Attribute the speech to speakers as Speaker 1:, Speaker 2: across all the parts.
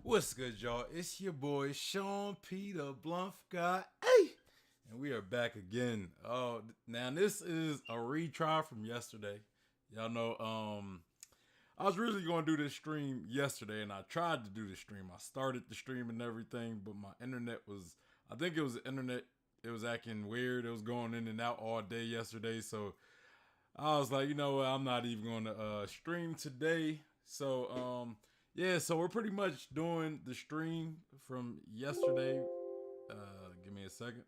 Speaker 1: What's good, y'all? It's your boy Sean Peter Blunt guy. Hey, and we are back again. Oh, now this is a retry from yesterday. Y'all know, I was really going to do this stream yesterday, and I tried to do the stream. I started the stream and everything, but my internet was, I think it was the internet. It was acting weird. It was going in and out all day yesterday, so I was like, you know what? I'm not even going to stream today. So, yeah, so we're pretty much doing the stream from yesterday. Give me a second.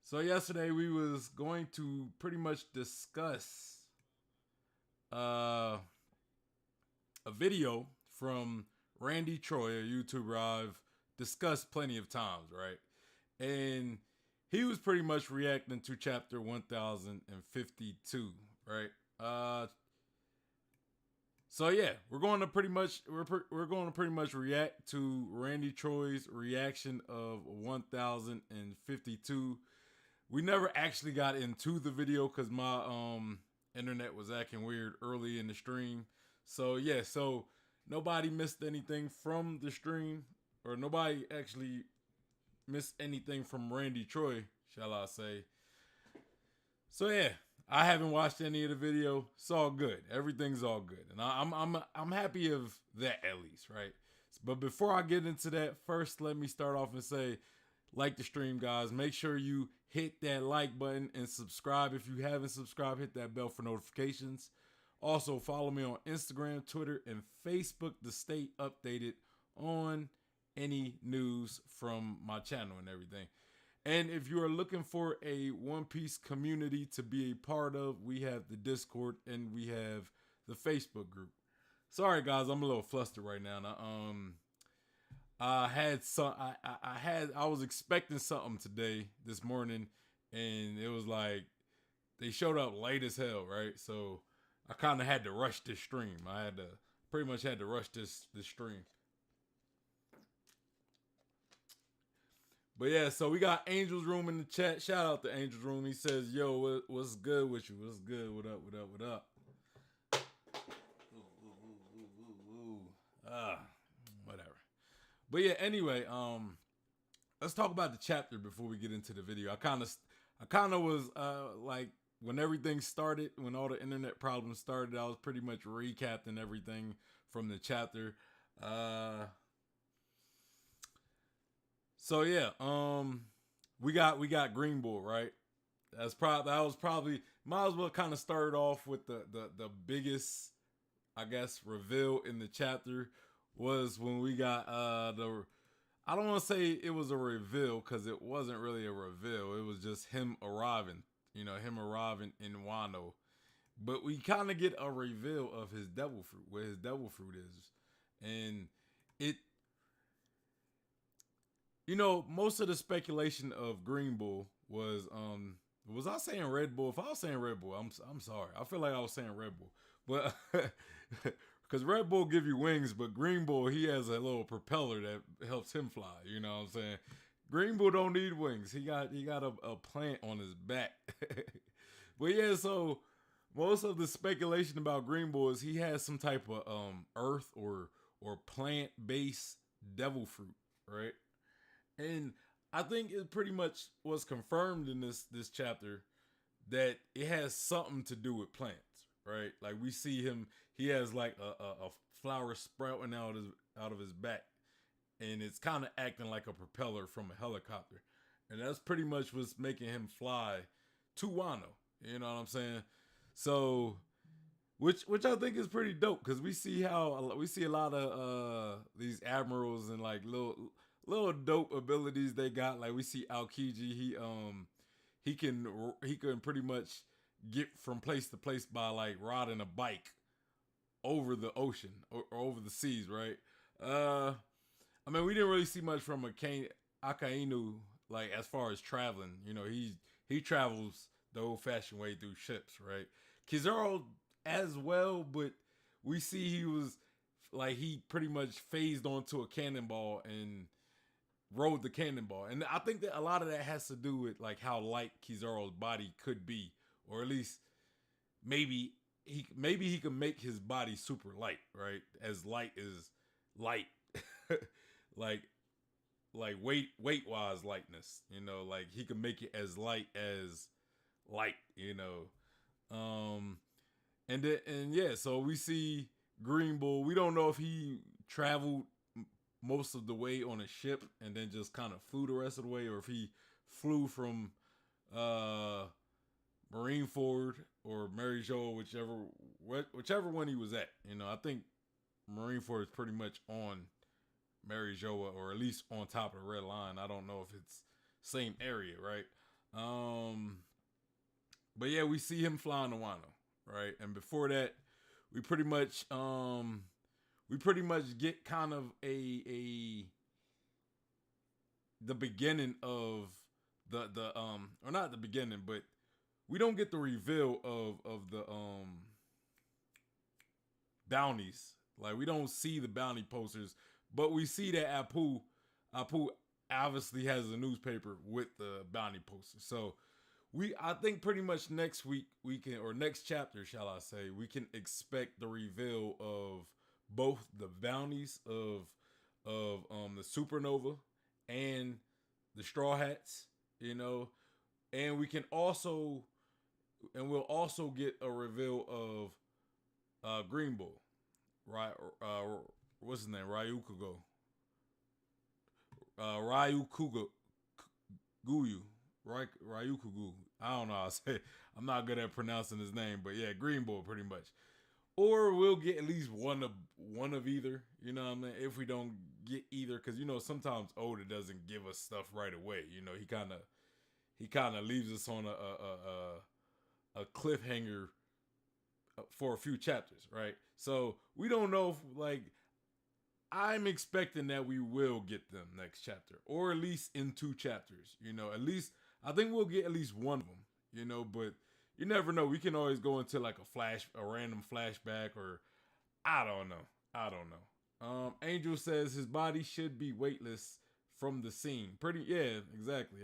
Speaker 1: So yesterday we was going to pretty much discuss uh, a video from Randy Troy, a YouTuber I've discussed plenty of times, right? And he was pretty much reacting to chapter 1052, right? So yeah, we're going to pretty much react to Randy Troy's reaction of 1052. We never actually got into the video because my internet was acting weird early in the stream. So yeah, so nobody missed anything from the stream, or nobody actually missed anything from Randy Troy, shall I say. So yeah, I haven't watched any of the video. It's all good. Everything's all good, and I'm happy of that at least, right? But before I get into that, first let me start off and say, like the stream, guys. Make sure you hit that like button and subscribe if you haven't subscribed. Hit that bell for notifications. Also, follow me on Instagram, Twitter, and Facebook to stay updated on any news from my channel and everything. And if you are looking for a One Piece community to be a part of, we have the Discord and we have the Facebook group. Sorry guys, I'm a little flustered right now. I was expecting something today, this morning, and it was like they showed up late as hell, right? So I kind of had to rush this stream. I had to pretty much had to rush this stream. But yeah, so we got Angel's Room in the chat. Shout out to Angel's Room. He says, "Yo, what's good with you? What's good? What up? What up? What up?" Ah, whatever. But yeah, anyway, let's talk about the chapter before we get into the video. I kind of was like when everything started, when all the internet problems started, I was pretty much recapping everything from the chapter. So yeah, we got Green Bull, right? That was probably might as well kind of start off with the biggest, I guess, reveal in the chapter was when we got the I don't want to say it was a reveal because it wasn't really a reveal. It was just him arriving, him arriving in Wano. But we kind of get a reveal of his devil fruit, where his devil fruit is. And it most of the speculation of Green Bull was I saying Red Bull? If I was saying Red Bull, I'm sorry. I feel like I was saying Red Bull. But because Red Bull give you wings, but Green Bull, he has a little propeller that helps him fly. You know what I'm saying? Green Bull don't need wings. He got a plant on his back. But yeah, so most of the speculation about Green Bull is he has some type of earth or plant based devil fruit, right? And I think it pretty much was confirmed in this chapter that it has something to do with plants, right? Like we see him, he has like a flower sprouting out of his back, and it's kind of acting like a propeller from a helicopter, and that's pretty much what's making him fly to Wano. You know what I'm saying? So, which I think is pretty dope because we see a lot of these admirals and like little dope abilities they got. Like we see Aokiji, he can pretty much get from place to place by like riding a bike over the ocean or over the seas, right? I mean, we didn't really see much from Akainu, like as far as traveling. He travels the old fashioned way through ships, right? Kizaru as well, but we see he was like he pretty much phased onto a cannonball and rode the cannonball. And I think that a lot of that has to do with like how light Kizaru's body could be, or at least maybe maybe he can make his body super light, right? As light as light, like weight wise lightness. Like he can make it as light as light. And yeah, so we see Green Bull. We don't know if he traveled most of the way on a ship and then just kind of flew the rest of the way, or if he flew from uh Marineford or Mary Jo, whichever one he was at. I think Marineford is pretty much on Mary Jo, or at least on top of the Red Line. I don't know if it's same area, right? But yeah, we see him flying to Wano, right? And before that, we pretty much get kind of a the beginning of the or not the beginning, but we don't get the reveal of the bounties. Like, we don't see the bounty posters, but we see that Apu obviously has a newspaper with the bounty poster. So I think pretty much next week or next chapter, shall I say, we can expect the reveal of both the bounties of the Supernova and the Straw Hats, and we'll also get a reveal of Green Bull, right? What's his name? Ryukugo Guyu. Right, Ryukugu. I don't know how to say it. I'm not good at pronouncing his name, but yeah, Green Bull pretty much. Or we'll get at least one of either. You know what I mean? If we don't get either, because sometimes Oda doesn't give us stuff right away. He kind of leaves us on a cliffhanger for a few chapters, right? So we don't know if, I'm expecting that we will get them next chapter, or at least in 2 chapters. At least I think we'll get at least one of them. But you never know. We can always go into like a random flashback, or I don't know. Angel says his body should be weightless from the scene. Yeah, exactly.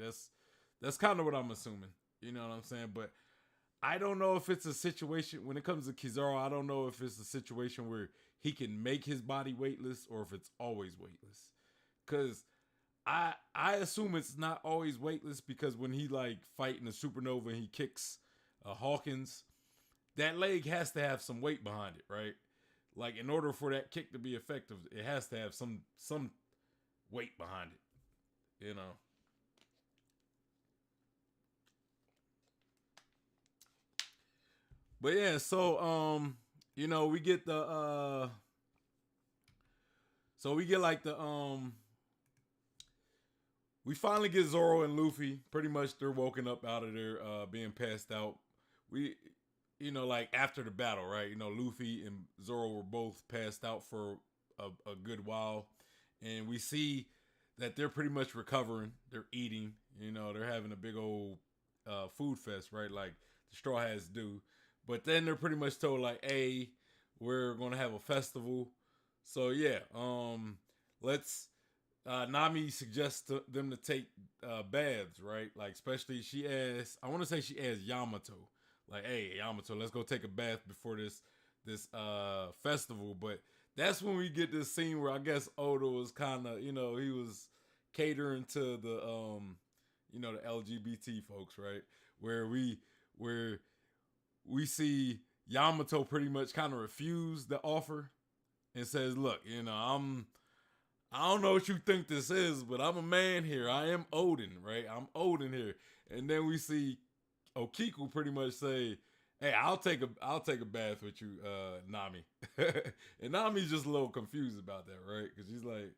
Speaker 1: That's kind of what I'm assuming. You know what I'm saying? But I don't know if it's a situation, when it comes to Kizaru, I don't know if it's a situation where he can make his body weightless or if it's always weightless. Because I assume it's not always weightless, because when he fighting the Supernova and he kicks Hawkins, that leg has to have some weight behind it, right? Like, in order for that kick to be effective, it has to have some weight behind it, But yeah, so we get the we finally get Zoro and Luffy. Pretty much they're woken up out of their being passed out. We after the battle, right? Luffy and Zoro were both passed out for a good while. And we see that they're pretty much recovering. They're eating, they're having a big old food fest, right? Like the Straw Hats do. But then they're pretty much told, hey, we're gonna have a festival. So yeah, let's Nami suggests them to take baths, right? Like, especially I want to say she asked Yamato, like, hey, Yamato, let's go take a bath before this festival. But that's when we get this scene where I guess Oda was kind of, he was catering to the the LGBT folks, right? Where we see Yamato pretty much kind of refuse the offer and says, look, I don't know what you think this is, but I'm a man here. I am Odin, right? I'm Odin here. And then we see Okiku pretty much say, hey, I'll take a bath with you, Nami. And Nami's just a little confused about that, right? Because she's like,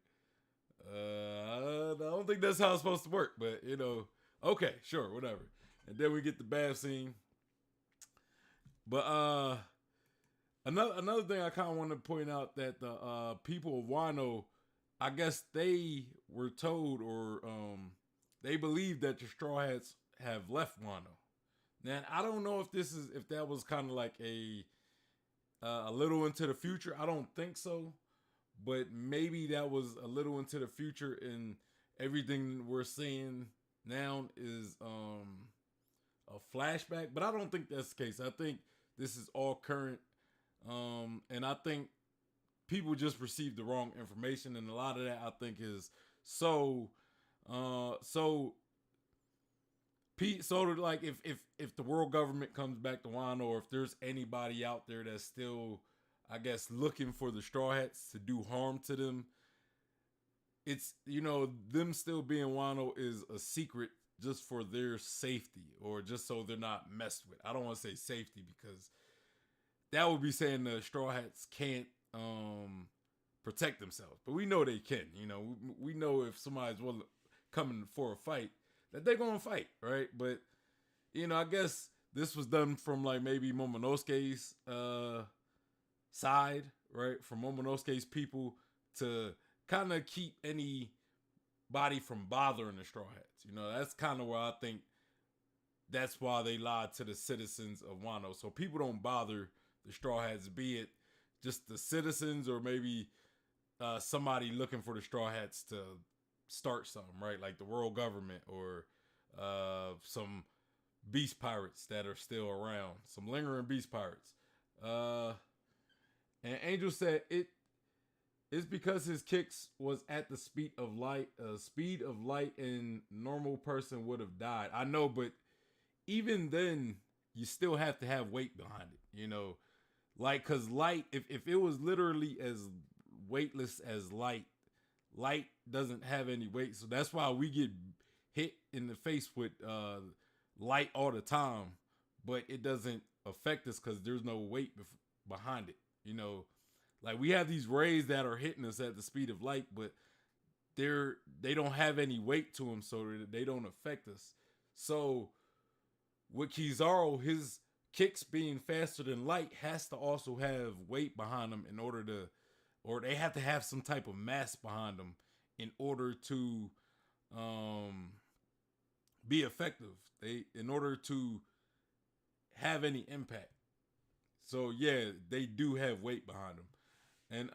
Speaker 1: I don't think that's how it's supposed to work, but okay, sure, whatever. And then we get the bath scene. But another thing I kind of want to point out, that the people of Wano, I guess they were told, or they believe that the Straw Hats have left Wano. Now, I don't know if that was kind of like a little into the future. I don't think so, but maybe that was a little into the future, and everything we're seeing now is a flashback. But I don't think that's the case. I think this is all current. And I think people just received the wrong information, and a lot of that I think is so so like if the world government comes back to Wano, or if there's anybody out there that's still, I guess, looking for the Straw Hats to do harm to them, it's, you know, them still being Wano is a secret just for their safety, or just so they're not messed with. I don't want to say safety, because that would be saying the Straw Hats can't protect themselves, but we know they can. You know, we know if somebody's coming for a fight, that they're gonna fight, right? But you know, I guess this was done from like maybe Momonosuke's side, right? From Momonosuke's people, to kind of keep anybody from bothering the Straw Hats. You know, that's kind of where I think that's why they lied to the citizens of Wano, so people don't bother the Straw Hats, be it just the citizens or maybe somebody looking for the Straw Hats to start something, right? Like the world government, or some beast pirates that are still around, some lingering beast pirates. And Angel said it's because his kicks was at the speed of light, and normal person would have died. I know, but even then, you still have to have weight behind it, you know? Like, cause light, if it was literally as weightless as light doesn't have any weight. So that's why we get hit in the face with light all the time, but it doesn't affect us because there's no weight behind it. You know, like we have these rays that are hitting us at the speed of light, but they don't have any weight to them, so they don't affect us. So with Kizaru, his kicks being faster than light has to also have weight behind them in order to, or they have to have some type of mass behind them in order to be effective. In order to have any impact. So yeah, they do have weight behind them. And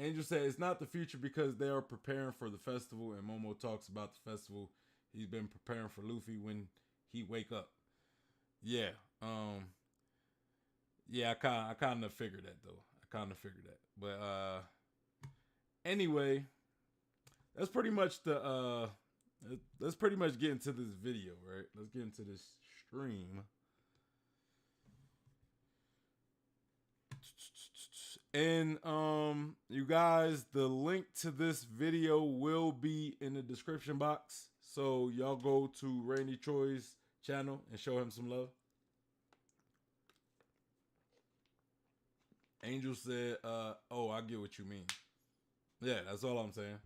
Speaker 1: Angel said it's not the future because they are preparing for the festival, and Momo talks about the festival. He's been preparing for Luffy when he wake up. Yeah. Yeah, I kind of figured that though. But anyway, that's pretty much let's pretty much get into this video, right? Let's get into this stream. And you guys, the link to this video will be in the description box. So y'all go to Randy Choi's channel and show him some love. Angel said, oh, I get what you mean. Yeah, that's all I'm saying.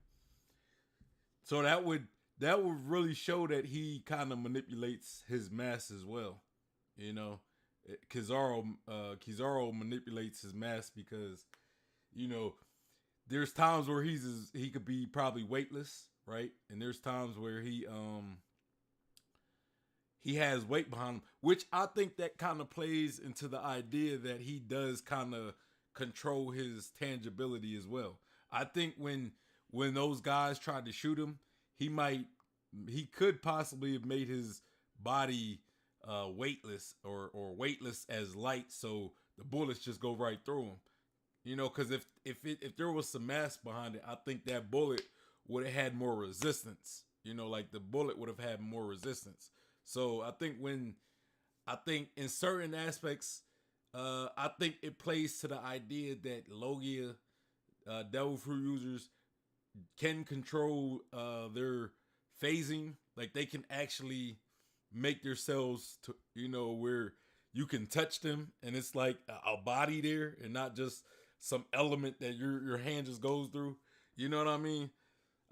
Speaker 1: So that would really show that he kind of manipulates his mass as well. You know, Kizaru manipulates his mass because, you know, there's times where he could be probably weightless, right? And there's times where he has weight behind him, which I think that kind of plays into the idea that he does kind of control his tangibility as well. I think when those guys tried to shoot him, he could possibly have made his body weightless or weightless as light, so the bullets just go right through him. You know, because if there was some mass behind it, I think that bullet would have had more resistance. You know, like the bullet would have had more resistance. So I think in certain aspects, I think it plays to the idea that Logia, Devil Fruit users can control their phasing. Like they can actually make themselves to, you know, where you can touch them and it's like a body there and not just some element that your hand just goes through. You know what I mean?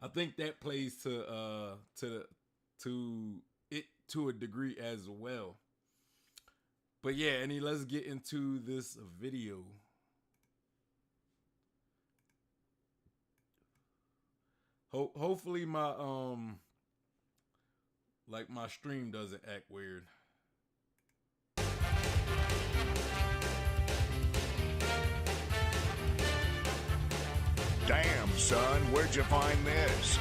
Speaker 1: I think that plays to it to a degree as well. But yeah, let's get into this video. Hopefully my my stream doesn't act weird.
Speaker 2: Damn, son, where'd you find this?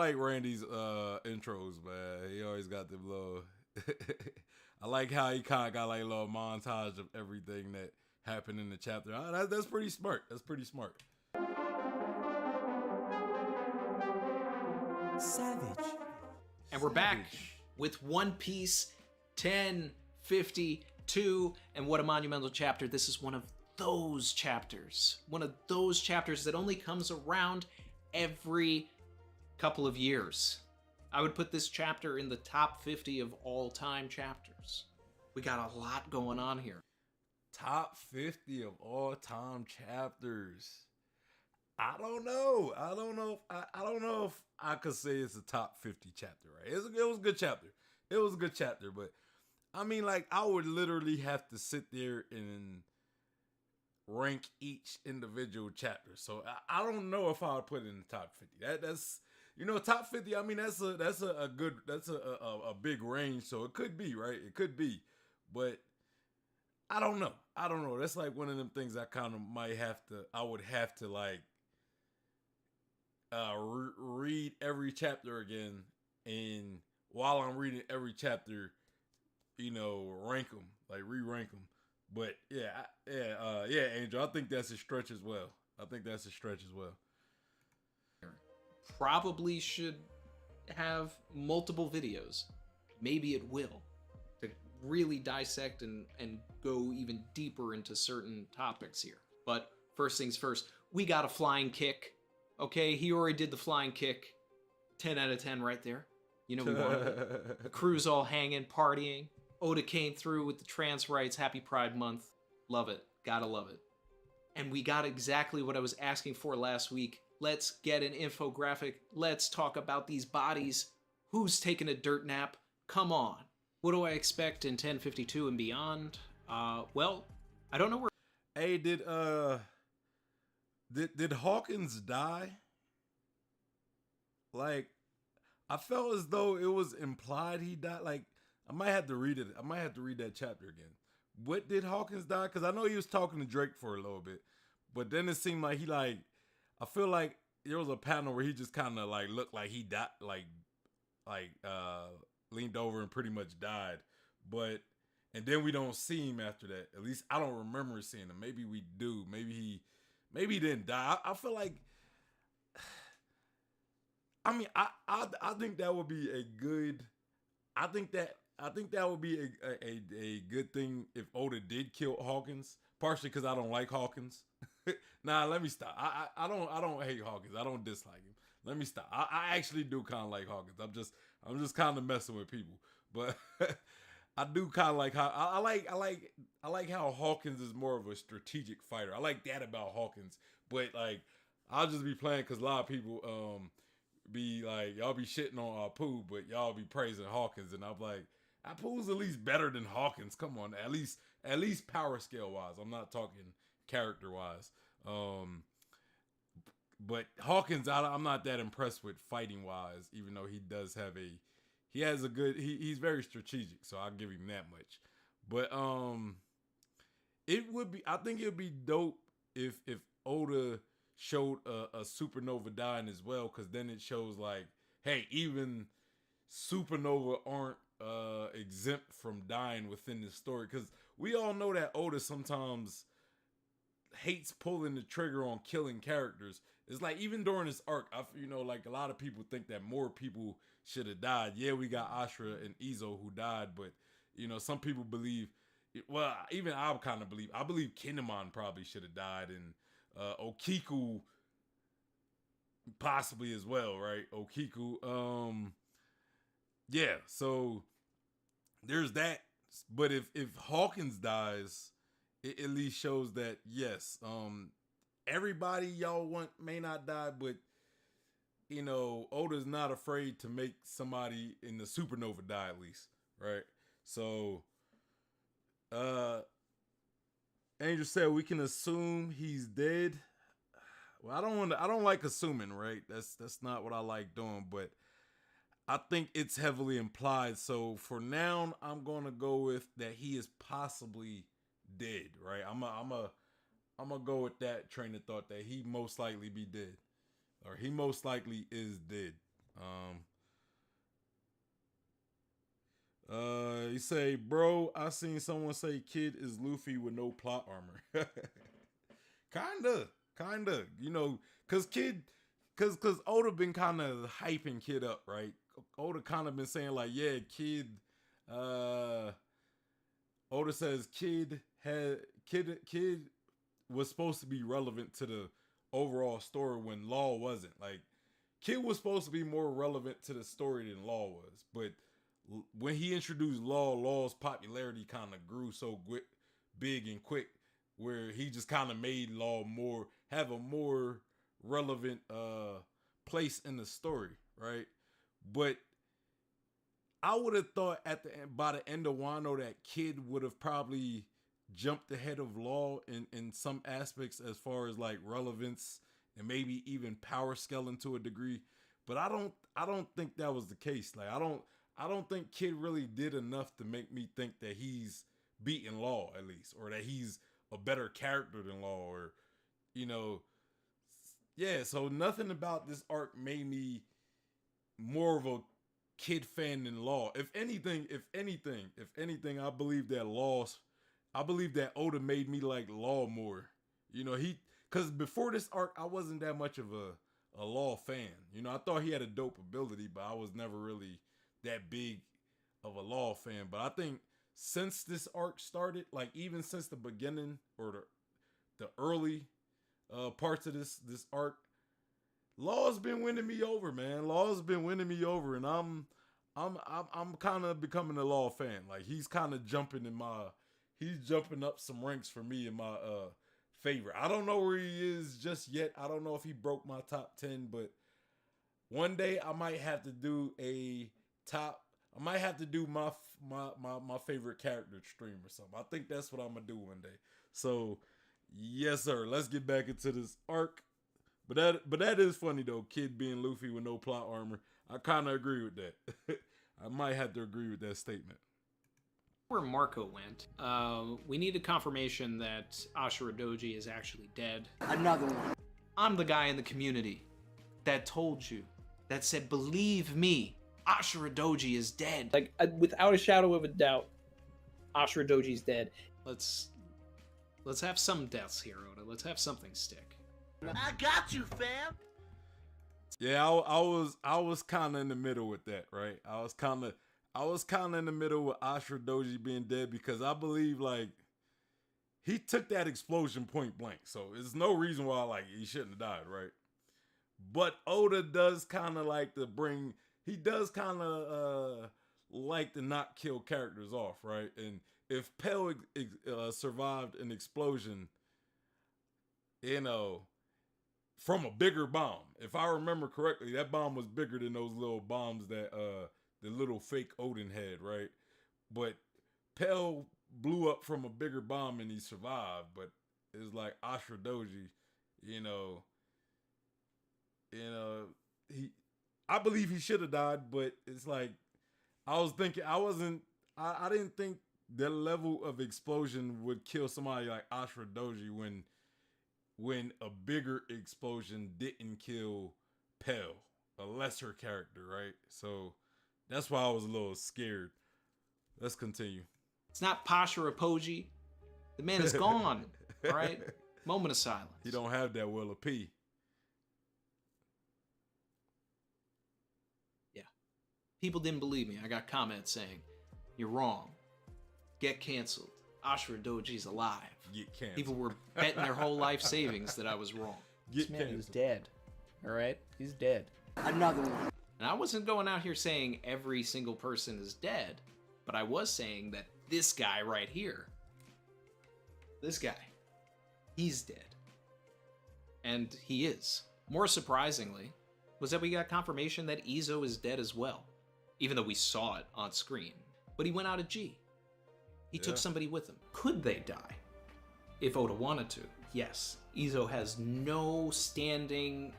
Speaker 1: like Randy's intros, man. He always got them little. I like how he kind of got like a little montage of everything that happened in the chapter. That's pretty smart. That's pretty smart.
Speaker 3: Savage.
Speaker 4: And we're back with One Piece 1052. And what a monumental chapter. This is one of those chapters. One of those chapters that only comes around every couple of years. I would put this chapter in the top 50 of all-time chapters. We got a lot going on here.
Speaker 1: Top 50 of all-time chapters. I don't know. I don't know if I could say it's a top 50 chapter, right? It was a good chapter. It was a good chapter, but I mean, like, I would literally have to sit there and rank each individual chapter. So I don't know if I would put it in the top 50. That's top 50. I mean, that's a big range. So it could be, right? It could be, but I don't know. That's like one of them things I kind of I would have to like read every chapter again, and while I'm reading every chapter, rank them, like re-rank them. But yeah, Angel, I think that's a stretch as well.
Speaker 4: Probably should have multiple videos. Maybe it will, to really dissect and go even deeper into certain topics here. But first things first, we got a flying kick. Okay, he already did the flying kick. 10 out of 10 right there. We wanted it. The crew's all hanging, partying. Oda came through with the trans rights. Happy Pride Month. Love it. Gotta love it. And we got exactly what I was asking for last week. Let's get an infographic. Let's talk about these bodies. Who's taking a dirt nap? Come on. What do I expect in 1052 and beyond? Well, I don't know where.
Speaker 1: Hey, did Hawkins die? Like, I felt as though it was implied he died. Like, I might have to read it. I might have to read that chapter again. What, did Hawkins die? Because I know he was talking to Drake for a little bit, but then it seemed like I feel like there was a panel where he just kind of like looked like he died, leaned over and pretty much died. And then we don't see him after that. At least I don't remember seeing him. Maybe we do. Maybe he didn't die. I feel like, I mean, I think that would be a good. I think that would be a good thing if Oda did kill Hawkins. Partially because I don't like Hawkins. Nah, let me stop. I don't hate Hawkins. I don't dislike him. Let me stop. I actually do kind of like Hawkins. I'm just kind of messing with people, but I do kind of like how I like how Hawkins is more of a strategic fighter. I like that about Hawkins, but like I'll just be playing because a lot of people be like, y'all be shitting on Apu, but y'all be praising Hawkins, and I'm like, Apu's at least better than Hawkins. Come on, at least power scale wise. I'm not talking character wise. But Hawkins, I'm not that impressed with fighting wise, even though he's very strategic, so I'll give him that much. But I think it'd be dope if Oda showed a supernova dying as well, because then it shows like, hey, even supernova aren't exempt from dying within the story, because we all know that Oda sometimes hates pulling the trigger on killing characters. It's like even during this arc, like a lot of people think that more people should have died. Yeah, we got Ashura and Izo who died, but some people believe. Well, even I kind of believe. I believe Kinemon probably should have died, and Okiku possibly as well, right? Okiku. Yeah. So there's that. But if Hawkins dies, it at least shows that yes, everybody y'all want may not die, but Oda's not afraid to make somebody in the supernova die at least, right? So Angel said we can assume he's dead. Well, I don't like assuming, right? That's not what I like doing, but I think it's heavily implied. So for now, I'm gonna go with that he is possibly dead, right? I'm gonna go with that train of thought that he most likely be dead, or he most likely is dead. He say, bro, I seen someone say Kid is Luffy with no plot armor. kinda, you know, cause Oda been kind of hyping Kid up, right? Oda kind of been saying like, yeah, Kid, Oda says Kid was supposed to be relevant to the overall story when Law wasn't. Like, Kid was supposed to be more relevant to the story than Law was, but when he introduced Law's popularity kind of grew so big and quick, where he just kind of made Law have a more relevant place in the story, right? But I would have thought by the end of Wano that Kid would have probably jumped ahead of Law in some aspects as far as like relevance and maybe even power scaling to a degree. But I don't think that was the case. Like I don't think Kid really did enough to make me think that he's beaten Law, at least, or that he's a better character than Law, or, you know, yeah. So nothing about this arc made me more of a Kid fan than Law. If anything, I believe that Oda made me like Law more. You know, because before this arc, I wasn't that much of a Law fan. You know, I thought he had a dope ability, but I was never really that big of a Law fan. But I think since this arc started, like even since the beginning or the early parts of this arc, Law's been winning me over, man. Law's been winning me over, and I'm kind of becoming a Law fan. Like he's kind of jumping up some ranks for me in my favorite. I don't know where he is just yet. I don't know if he broke my top 10, but one day I might have to do my favorite character stream or something. I think that's what I'm gonna do one day. So yes, sir. Let's get back into this arc. But that is funny though. Kid being Luffy with no plot armor. I kind of agree with that. I might have to agree with that statement.
Speaker 4: Where Marco went, we need a confirmation that Ashura Doji is actually dead.
Speaker 3: Another one.
Speaker 4: I'm the guy in the community that told you, that said, believe me, Ashura Doji is dead.
Speaker 3: Like, without a shadow of a doubt, Ashura Doji's dead.
Speaker 4: Let's have some deaths here, Oda. Let's have something stick.
Speaker 5: I got you, fam.
Speaker 1: Yeah, I was kind of in the middle with that, right? I was kind of in the middle with Ashura Doji being dead because I believe like he took that explosion point blank, so there's no reason why like he shouldn't have died, right? But Oda does kind of like to like to not kill characters off, right? And if Pell survived an explosion, you know, from a bigger bomb. If I remember correctly, that bomb was bigger than those little bombs that the little fake Odin had, right? But Pell blew up from a bigger bomb and he survived. But it's like Ashura Doji, I believe he should have died, but it's like I didn't think that level of explosion would kill somebody like Ashura Doji when a bigger explosion didn't kill Pell, a lesser character, right? So that's why I was a little scared. Let's continue.
Speaker 4: It's not Pasha Rapoji. The man is gone. All right? Moment of silence.
Speaker 1: He don't have that Will of P.
Speaker 4: Yeah. People didn't believe me. I got comments saying, you're wrong. Get canceled. Ashura Doji's alive.
Speaker 1: Get canceled.
Speaker 4: People were betting their whole life savings that I was wrong.
Speaker 3: This man is dead. All right? He's dead. Another one.
Speaker 4: And I wasn't going out here saying every single person is dead, but I was saying that this guy right here, this guy, he's dead. And he is. More surprisingly, was that we got confirmation that Izo is dead as well, even though we saw it on screen. But he went out of G. He took somebody with him. Could they die? If Oda wanted to, yes. Izo has no standing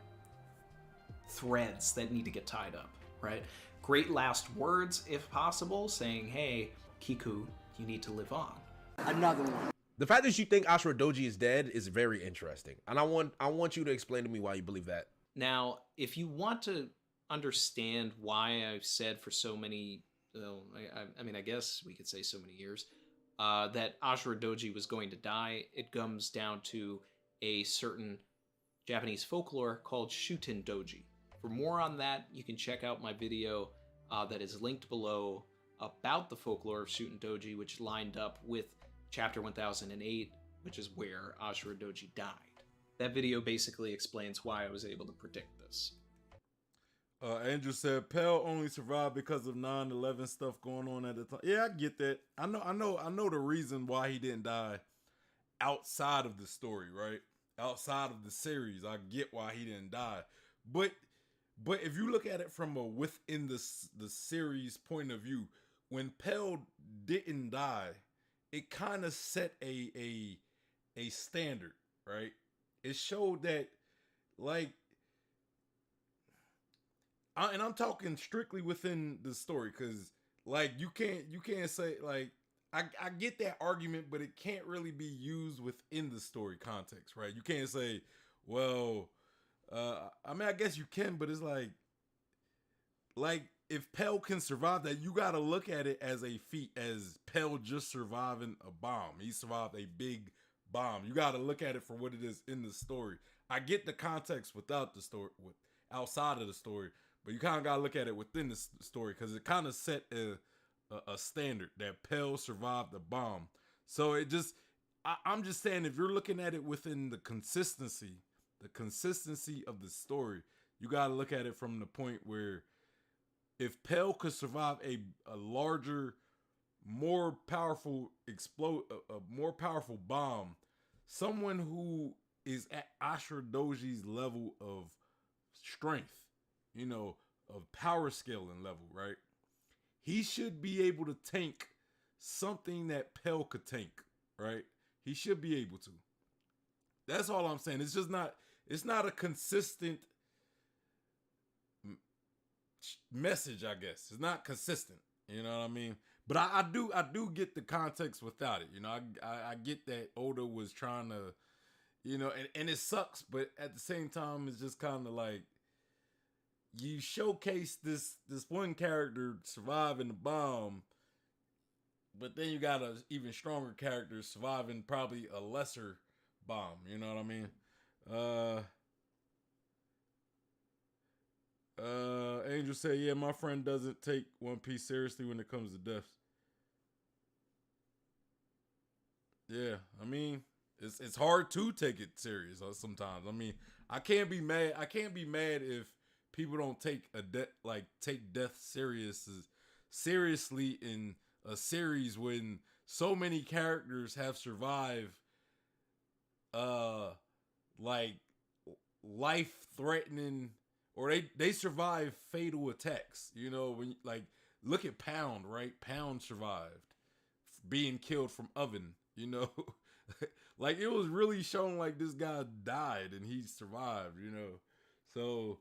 Speaker 4: threads that need to get tied up, right? Great last words, if possible, saying, hey, Kiku, you need to live on.
Speaker 3: Another one.
Speaker 6: The fact that you think Ashura Doji is dead is very interesting. And I want you to explain to me why you believe that.
Speaker 4: Now, if you want to understand why I've said for so many, I mean, I guess we could say so many years, that Ashura Doji was going to die. It comes down to a certain Japanese folklore called Shuten Doji. For more on that, you can check out my video that is linked below about the folklore of Shuten Doji, which lined up with chapter 1008, which is where Ashura Doji died. That video basically explains why I was able to predict this.
Speaker 1: Andrew said Pell only survived because of 9/11 stuff going on at the time. Yeah, I get that. I know the reason why he didn't die outside of the story, right? Outside of the series, I get why he didn't die. But if you look at it from a within the series point of view, when Pell didn't die, it kind of set a standard, right? It showed that, like, and I'm talking strictly within the story, because like you can't say, like, I get that argument, but it can't really be used within the story context, right? You can't say, well, I mean, I guess you can, but it's like if Pell can survive that, you got to look at it as a feat, as Pell just surviving a bomb. He survived a big bomb. You got to look at it for what it is in the story. I get the context without the story, outside of the story, but you kind of got to look at it within the story, because it kind of set a standard that Pell survived the bomb. So it just, I'm just saying, if you're looking at it within the consistency of the story, you got to look at it from the point where if Pell could survive a larger, more powerful a more powerful bomb, someone who is at Ashura Doji's level of strength, you know, of power scaling level, right? He should be able to tank something that Pell could tank, right? He should be able to. That's all I'm saying. It's just not, it's not a consistent message, I guess. It's not consistent. You know what I mean? But I do get the context without it. You know, I get that Oda was trying to, you know, and it sucks, but at the same time, it's just kind of like, you showcase this one character surviving the bomb, but then you got a even stronger character surviving probably a lesser bomb. You know what I mean? Angel said, yeah, my friend doesn't take One Piece seriously when it comes to deaths. Yeah, I mean, it's hard to take it serious sometimes. I mean, I can't be mad if people don't take take death seriously in a series when so many characters have survived like life-threatening, or they survive fatal attacks. You know, when, like, look at Pound, right? Pound survived being killed from Oven, you know. Like, it was really shown like this guy died and he survived, you know. So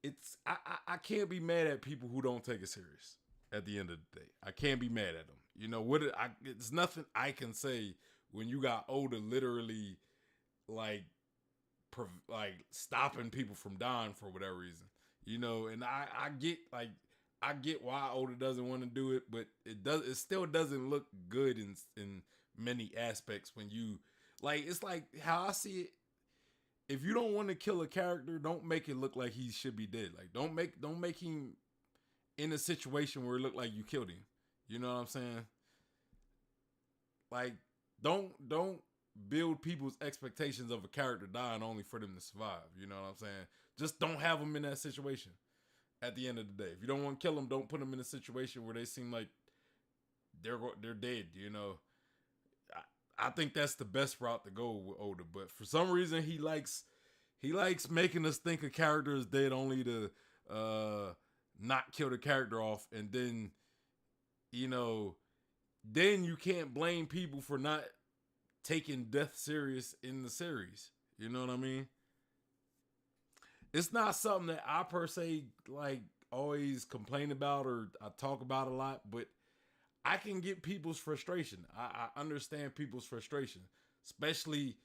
Speaker 1: it's, I can't be mad at people who don't take it serious at the end of the day. I can't be mad at them. You know, it's nothing I can say when you got Oda literally like stopping people from dying for whatever reason. You know, and I get why Oda doesn't want to do it, but it still doesn't look good in many aspects when you, like, it's like how I see it. If you don't want to kill a character, don't make it look like he should be dead. Like, don't make him in a situation where it look like you killed him. You know what I'm saying? Like, don't build people's expectations of a character dying only for them to survive. You know what I'm saying? Just don't have them in that situation at the end of the day. If you don't want to kill them, don't put them in a situation where they seem like they're dead, you know. I think that's the best route to go with Oda, but for some reason he likes making us think a character is dead only to not kill the character off, and then, you know, then you can't blame people for not taking death serious in the series. You know what I mean? It's not something that I per se like always complain about or I talk about a lot, but I can get people's frustration. I understand people's frustration, especially,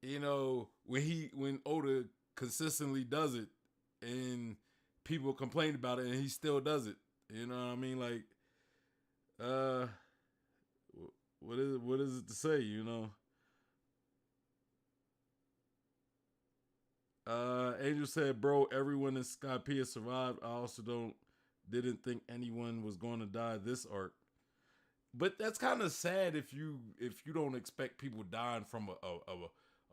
Speaker 1: you know, when Oda consistently does it and people complain about it, and he still does it. You know what I mean? Like, what is it to say? You know. Angel said, "Bro, everyone in Skypiea survived. I also didn't think anyone was going to die this arc." But that's kind of sad if you don't expect people dying from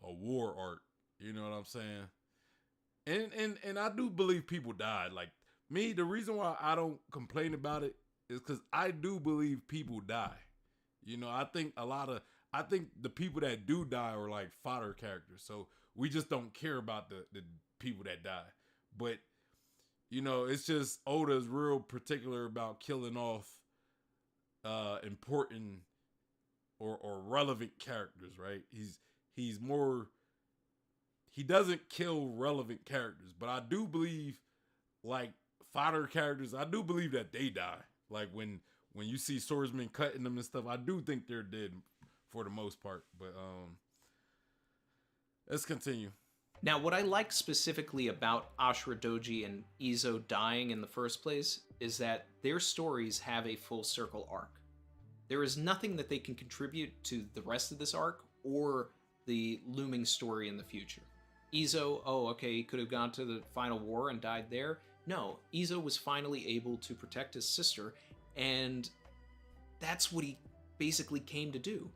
Speaker 1: a war arc. You know what I'm saying? And I do believe people died. Like me, the reason why I don't complain about it is because I do believe people die. You know, I think the people that do die are like fodder characters. So we just don't care about the people that die. But, you know, it's just Oda's real particular about killing off important or relevant characters, right? He doesn't kill relevant characters, but I do believe like fodder characters, I do believe that they die. Like when you see swordsmen cutting them and stuff, I do think they're dead for the most part. But let's continue.
Speaker 4: Now, what I like specifically about Ashura Doji and Izo dying in the first place is that their stories have a full circle arc. There is nothing that they can contribute to the rest of this arc or the looming story in the future. Izo, oh, okay, he could have gone to the final war and died there. No, Izo was finally able to protect his sister, and that's what he basically came to do.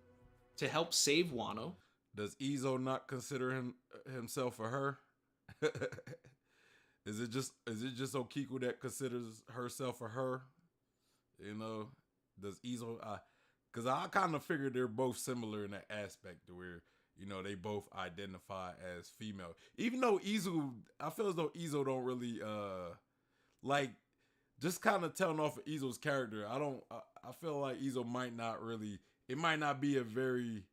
Speaker 4: To help save Wano.
Speaker 1: Does Izo not consider himself a her? Is it just Okiku that considers herself a her? You know, does Izo? Because I kind of figured they're both similar in that aspect, to where you know they both identify as female. Even though Izo, I feel as though Izo don't really like. Just kind of telling off of Izo's character. I feel like Izo might not really. It might not be a very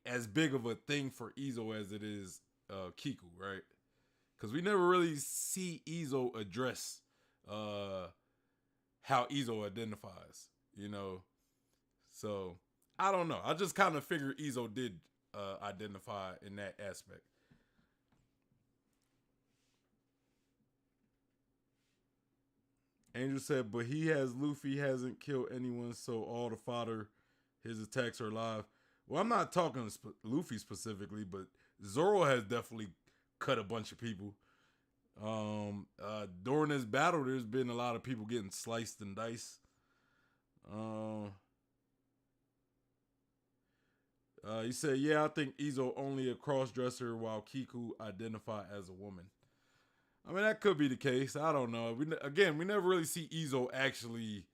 Speaker 1: as big of a thing for Izo as it is Kiku, right? Because we never really see Izo address how Izo identifies, you know. So I don't know. I just kind of figured Izo did identify in that aspect. Angel said, but he has Luffy hasn't killed anyone, so all the fodder, his attacks are live. Well, I'm not talking Luffy specifically, but Zoro has definitely cut a bunch of people. During this battle, there's been a lot of people getting sliced and diced. He said, yeah, I think Izo only a cross-dresser while Kiku identify as a woman. I mean, that could be the case. I don't know. We never really see Izo actually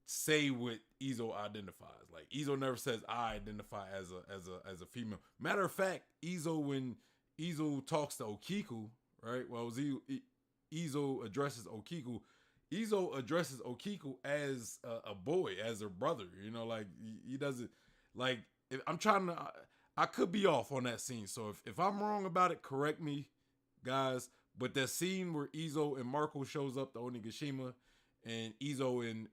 Speaker 1: say what Izo identifies. Like Izo never says I identify as a female. Matter of fact, when Izo talks to Okiku, right? Well, Izo addresses Okiku. Izo addresses Okiku as a boy, as her brother. You know, like he doesn't like. I could be off on that scene. So if I'm wrong about it, correct me, guys. But that scene where Izo and Marco shows up to Onigashima, and Izo and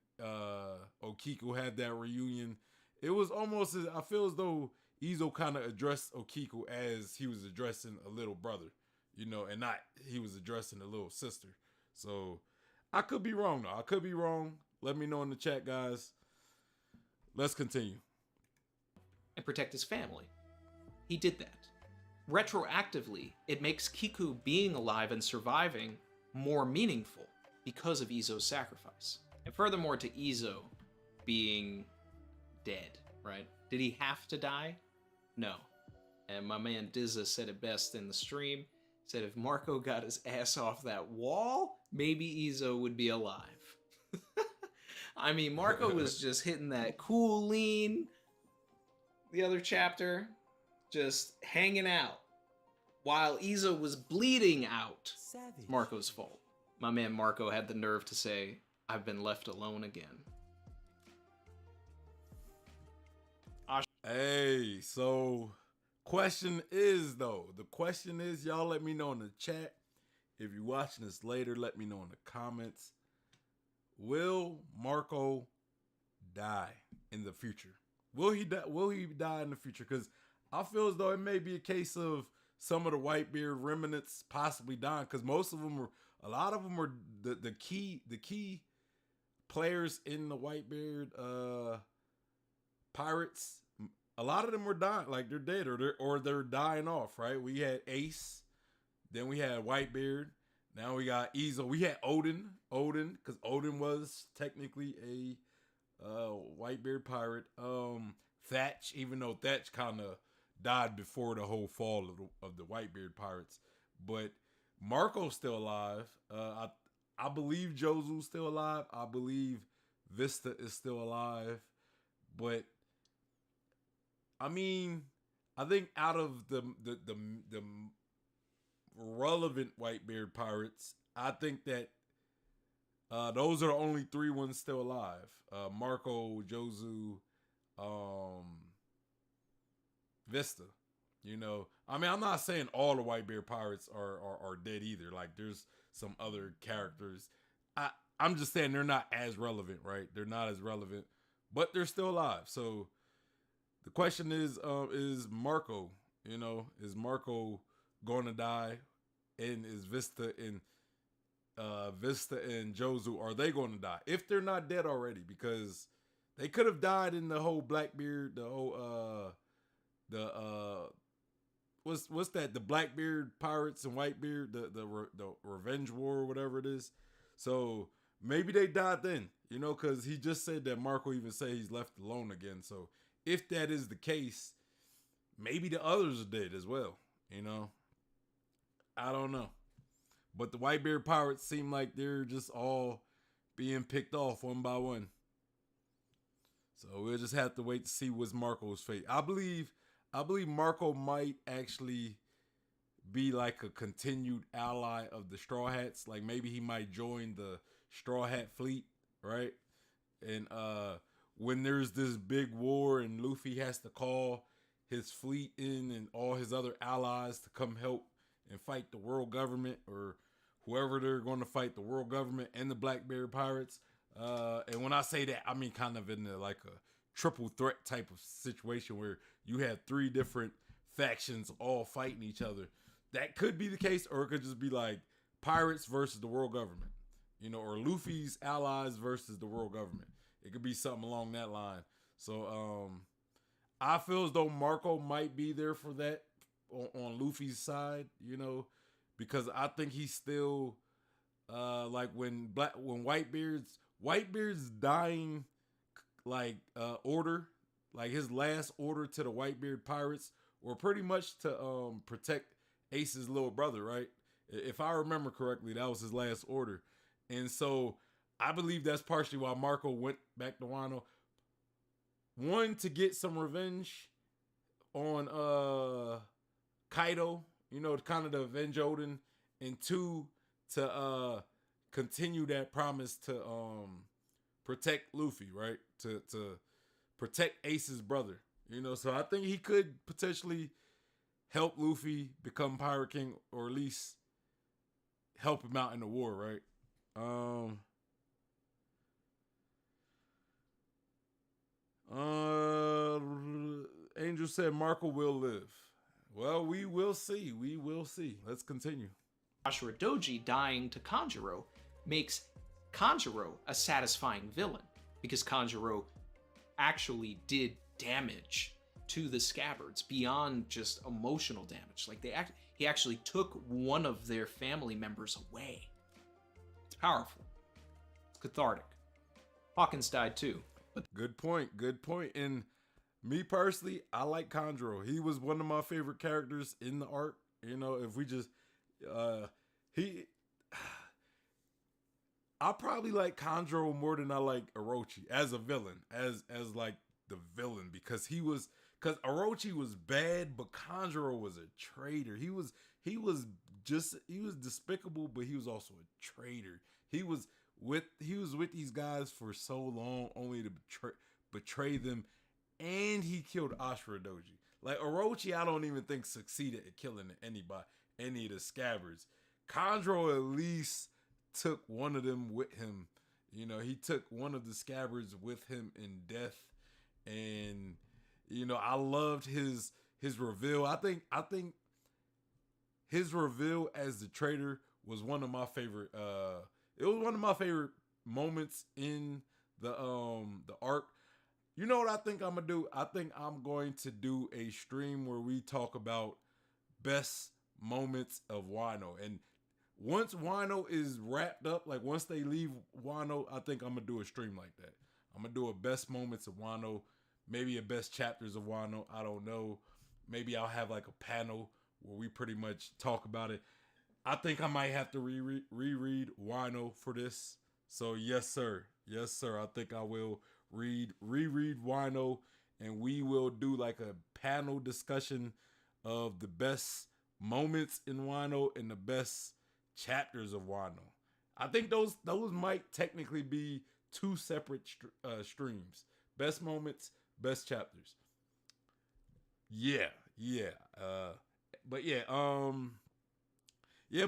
Speaker 1: Okiku had that reunion, it was almost as I feel as though Izo kind of addressed Okiku as he was addressing a little brother, you know, and not he was addressing a little sister. So I could be wrong though. I could be wrong. Let me know in the chat, guys. Let's continue.
Speaker 4: And protect his family. He did that. Retroactively, it makes Kiku being alive and surviving more meaningful because of Izo's sacrifice. And furthermore, to Izo being dead, right? Did he have to die? No. And my man Dizza said it best in the stream. Said if Marco got his ass off that wall, maybe Izo would be alive. I mean, Marco was just hitting that cool lean. The other chapter, just hanging out. While Izo was bleeding out. It's Marco's fault. My man Marco had the nerve to say, I've been left alone again.
Speaker 1: Hey, so question is, y'all let me know in the chat. If you're watching this later, let me know in the comments. Will Marco die in the future? Will he die in the future? Because I feel as though it may be a case of some of the Whitebeard remnants possibly dying, because most of them were, a lot of them were the key players in the Whitebeard pirates. A lot of them were dying, like they're dead or they're dying off. Right? We had Ace, then we had Whitebeard. Now we got Ezel. We had Odin, because Odin was technically a Whitebeard pirate. Thatch, even though Thatch kind of died before the whole fall of the Whitebeard pirates, but Marco's still alive. I believe Jozu's still alive. I believe Vista is still alive, but I mean, I think out of the relevant Whitebeard pirates, I think that those are the only 3 ones still alive. Marco, Jozu, Vista. You know, I mean, I'm not saying all the Whitebeard pirates are dead either. Like, there's some other characters. I'm just saying they're not as relevant, right? They're not as relevant, but they're still alive. So the question is Marco, you know, is Marco going to die? And is Vista and Jozu, are they going to die? If they're not dead already, because they could have died in the whole Blackbeard, the whole what's that? The Blackbeard pirates and Whitebeard, the Revenge War or whatever it is. So maybe they died then, you know, because he just said that Marco even said he's left alone again. So if that is the case, maybe the others are dead as well, you know. I don't know. But the Whitebeard pirates seem like they're just all being picked off one by one. So we'll just have to wait to see what's Marco's fate. I believe Marco might actually be like a continued ally of the Straw Hats. Like maybe he might join the Straw Hat fleet, right? And when there's this big war and Luffy has to call his fleet in and all his other allies to come help and fight the world government, or whoever they're going to fight, the world government and the Blackbeard pirates. And when I say that, I mean kind of in like a triple threat type of situation where you have 3 different factions all fighting each other. That could be the case, or it could just be like pirates versus the world government, you know, or Luffy's allies versus the world government. It could be something along that line. So I feel as though Marco might be there for that on Luffy's side, you know, because I think he's still like when Whitebeard's dying like order, like his last order to the Whitebeard pirates were pretty much to protect Ace's little brother, right? If I remember correctly, that was his last order. And so I believe that's partially why Marco went back to Wano. 1, to get some revenge on Kaido, you know, kind of to avenge Odin, and 2, to continue that promise to protect Luffy, right? To protect Ace's brother, you know. So I think he could potentially help Luffy become Pirate King, or at least help him out in the war, right? Angel said Marco will live. Well, we will see. We will see. Let's continue.
Speaker 4: Ashura Doji dying to Kanjuro makes Kanjuro a satisfying villain, because Kanjuro actually did damage to the Scabbards beyond just emotional damage. Like he actually took one of their family members away. It's powerful. It's cathartic. Hawkins died too. But
Speaker 1: good point. Good point. And me personally, I like Kanjuro. He was one of my favorite characters in the arc. You know, if we just I probably like Kanjuro more than I like Orochi as a villain, as like the villain, because Orochi was bad, but Kanjuro was a traitor. He was despicable, but he was also a traitor. He was with these guys for so long, only to betray them, and he killed Ashura Doji. Like Orochi, I don't even think succeeded at killing any of the Scabbards. Kanjuro at least took one of them with him. You know, he took one of the Scabbards with him in death, and you know, I loved his reveal. I think his reveal as the traitor was one of my favorite. It was one of my favorite moments in the arc. You know what I think I'm gonna do? I think I'm going to do a stream where we talk about best moments of Wano. And once Wano is wrapped up, like once they leave Wano, I think I'm gonna do a stream like that. I'm gonna do a best moments of Wano, maybe a best chapters of Wano. I don't know. Maybe I'll have like a panel where we pretty much talk about it. I think I might have to reread Wano for this. So yes, sir. Yes, sir. I think I will reread Wano, and we will do like a panel discussion of the best moments in Wano and the best chapters of Wano. I think those might technically be two separate streams. Best moments, best chapters. Yeah. But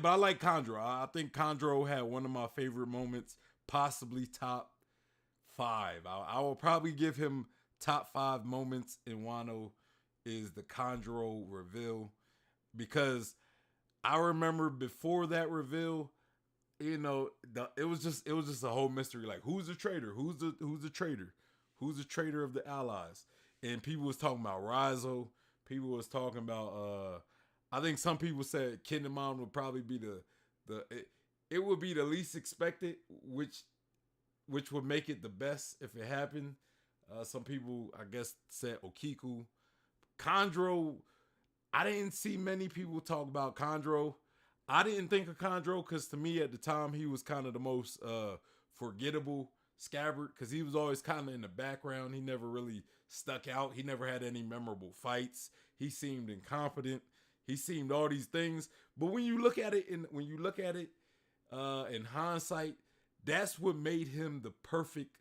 Speaker 1: I like Kandro. I think Kandro had one of my favorite moments, possibly top 5. I will probably give him top 5 moments in Wano is the Kandro reveal, because I remember before that reveal, you know, it was just a whole mystery. Like, who's the traitor? Who's the traitor? Who's the traitor of the Allies? And people was talking about Rizzo. People was talking about I think some people said Kinemon would probably be it would be the least expected, which would make it the best if it happened. Some people, I guess, said Okiku. Kandro, I didn't see many people talk about Kandro. I didn't think of Kandro because to me at the time he was kind of the most forgettable Scabbard, because he was always kind of in the background. He never really stuck out. He never had any memorable fights. He seemed incompetent. He seemed all these things. But when you look at it in hindsight, that's what made him the perfect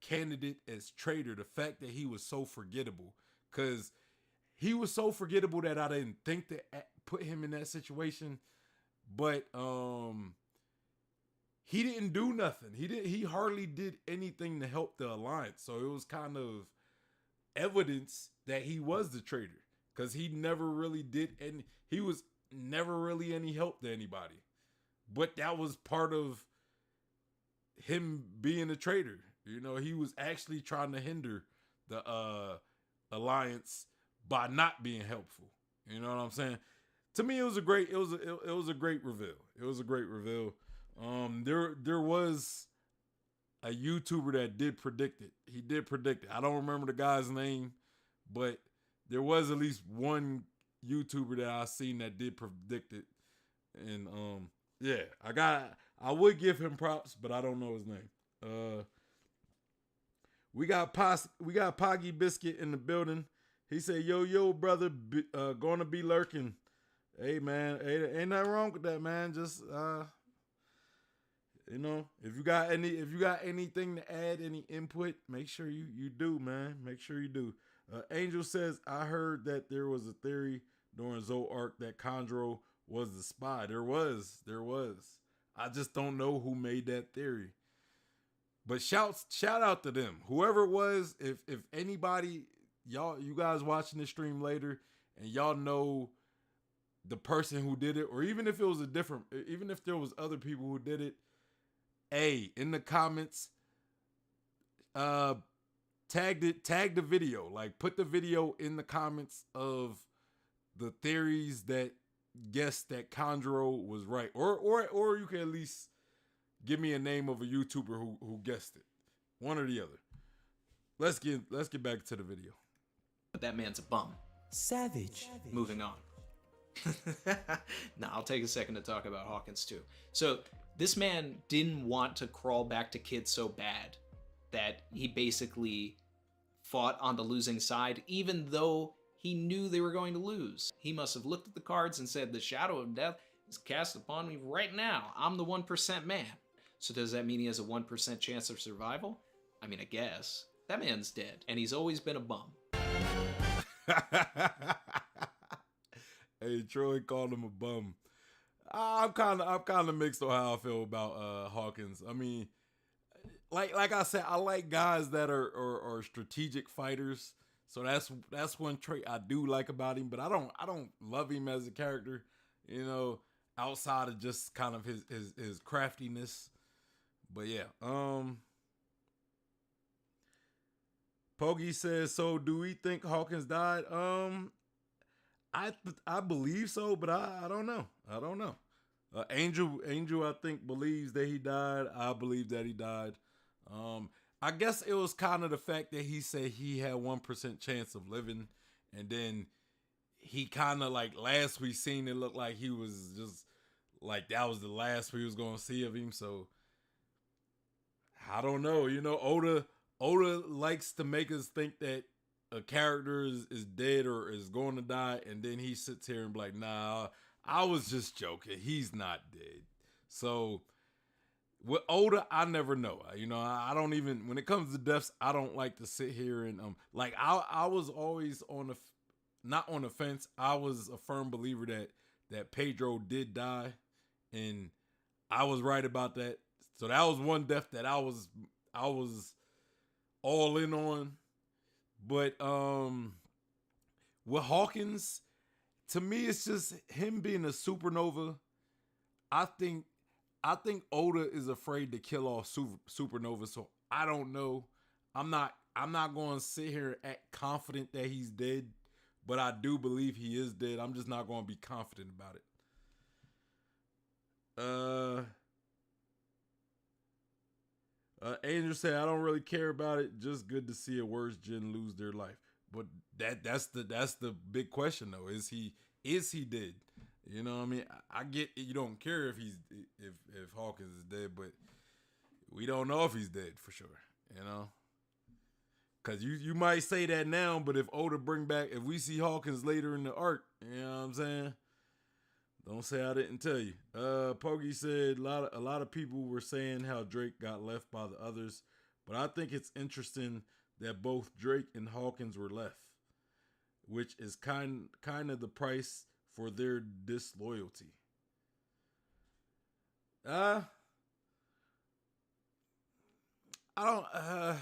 Speaker 1: candidate as traitor. The fact that he was so forgettable, because he was so forgettable that I didn't think to put him in that situation. But he didn't do nothing. He hardly did anything to help the Alliance. So it was kind of evidence that he was the traitor, because he never really did any. He was never really any help to anybody. But that was part of him being a traitor. You know, he was actually trying to hinder the Alliance by not being helpful. You know what I'm saying? To me, it was a great reveal. It was a great reveal. There was a YouTuber that did predict it. He did predict it. I don't remember the guy's name, but there was at least one YouTuber that I seen that did predict it. And yeah, I would give him props, but I don't know his name. We got Poggy Biscuit in the building. He said, yo, brother, gonna be lurking. Hey, man, ain't nothing wrong with that, man. Just, you know, if you got anything to add, any input, make sure you do, man. Make sure you do. Angel says, I heard that there was a theory during Zoroark that Kandro was the spy. There was. I just don't know who made that theory. But shout out to them. Whoever it was, if anybody, you guys watching this stream later and y'all know the person who did it, or even if it was even if there was other people who did it, in the comments, tag the video. Like, put the video in the comments of the theories that guessed that Kandro was right, or you can at least give me a name of a YouTuber who guessed it. One or the other. Let's get back to the video.
Speaker 4: But that man's a bum.
Speaker 3: Savage.
Speaker 4: Moving on. Nah, I'll take a second to talk about Hawkins too. So this man didn't want to crawl back to Kid so bad that he basically fought on the losing side, even though he knew they were going to lose. He must have looked at the cards and said, the shadow of death is cast upon me right now. I'm the 1% man. So does that mean he has a 1% chance of survival? I mean, I guess. That man's dead, and he's always been a bum.
Speaker 1: Hey, Troy called him a bum. I'm kind of mixed on how I feel about Hawkins. I mean, like I said, I like guys that are strategic fighters. So that's one trait I do like about him, but I don't love him as a character. you know, outside of just kind of his craftiness. But yeah, Poggy says, so do we think Hawkins died? I believe so, but I don't know. I don't know. Angel, I think, believes that he died. I believe that he died. I guess it was kind of the fact that he said he had 1% chance of living, and then he kind of like last we seen it looked like he was just like that was the last we was gonna see of him. So I don't know. You know, Oda likes to make us think that a character is dead or is going to die, and then he sits here and be like, nah, I was just joking. He's not dead. So with Oda, I never know. You know, I don't even, when it comes to deaths, I don't like to sit here and like I was always not on the fence. I was a firm believer that Pedro did die, and I was right about that. So that was one death that I was all in on. But with Hawkins, to me, it's just him being a supernova. I think Oda is afraid to kill off supernova. So I don't know. I'm not going to sit here and act confident that he's dead, but I do believe he is dead. I'm just not going to be confident about it. Angel said, I don't really care about it. Just good to see a worse gen lose their life. But that's the big question though. Is he dead? You know what I mean? I get you don't care if Hawkins is dead, but we don't know if he's dead for sure. You know? Cause you might say that now, but if Oda if we see Hawkins later in the arc, you know what I'm saying? Don't say I didn't tell you. Poggy said a lot of people were saying how Drake got left by the others, but I think it's interesting that both Drake and Hawkins were left, which is kind of the price for their disloyalty. I don't. I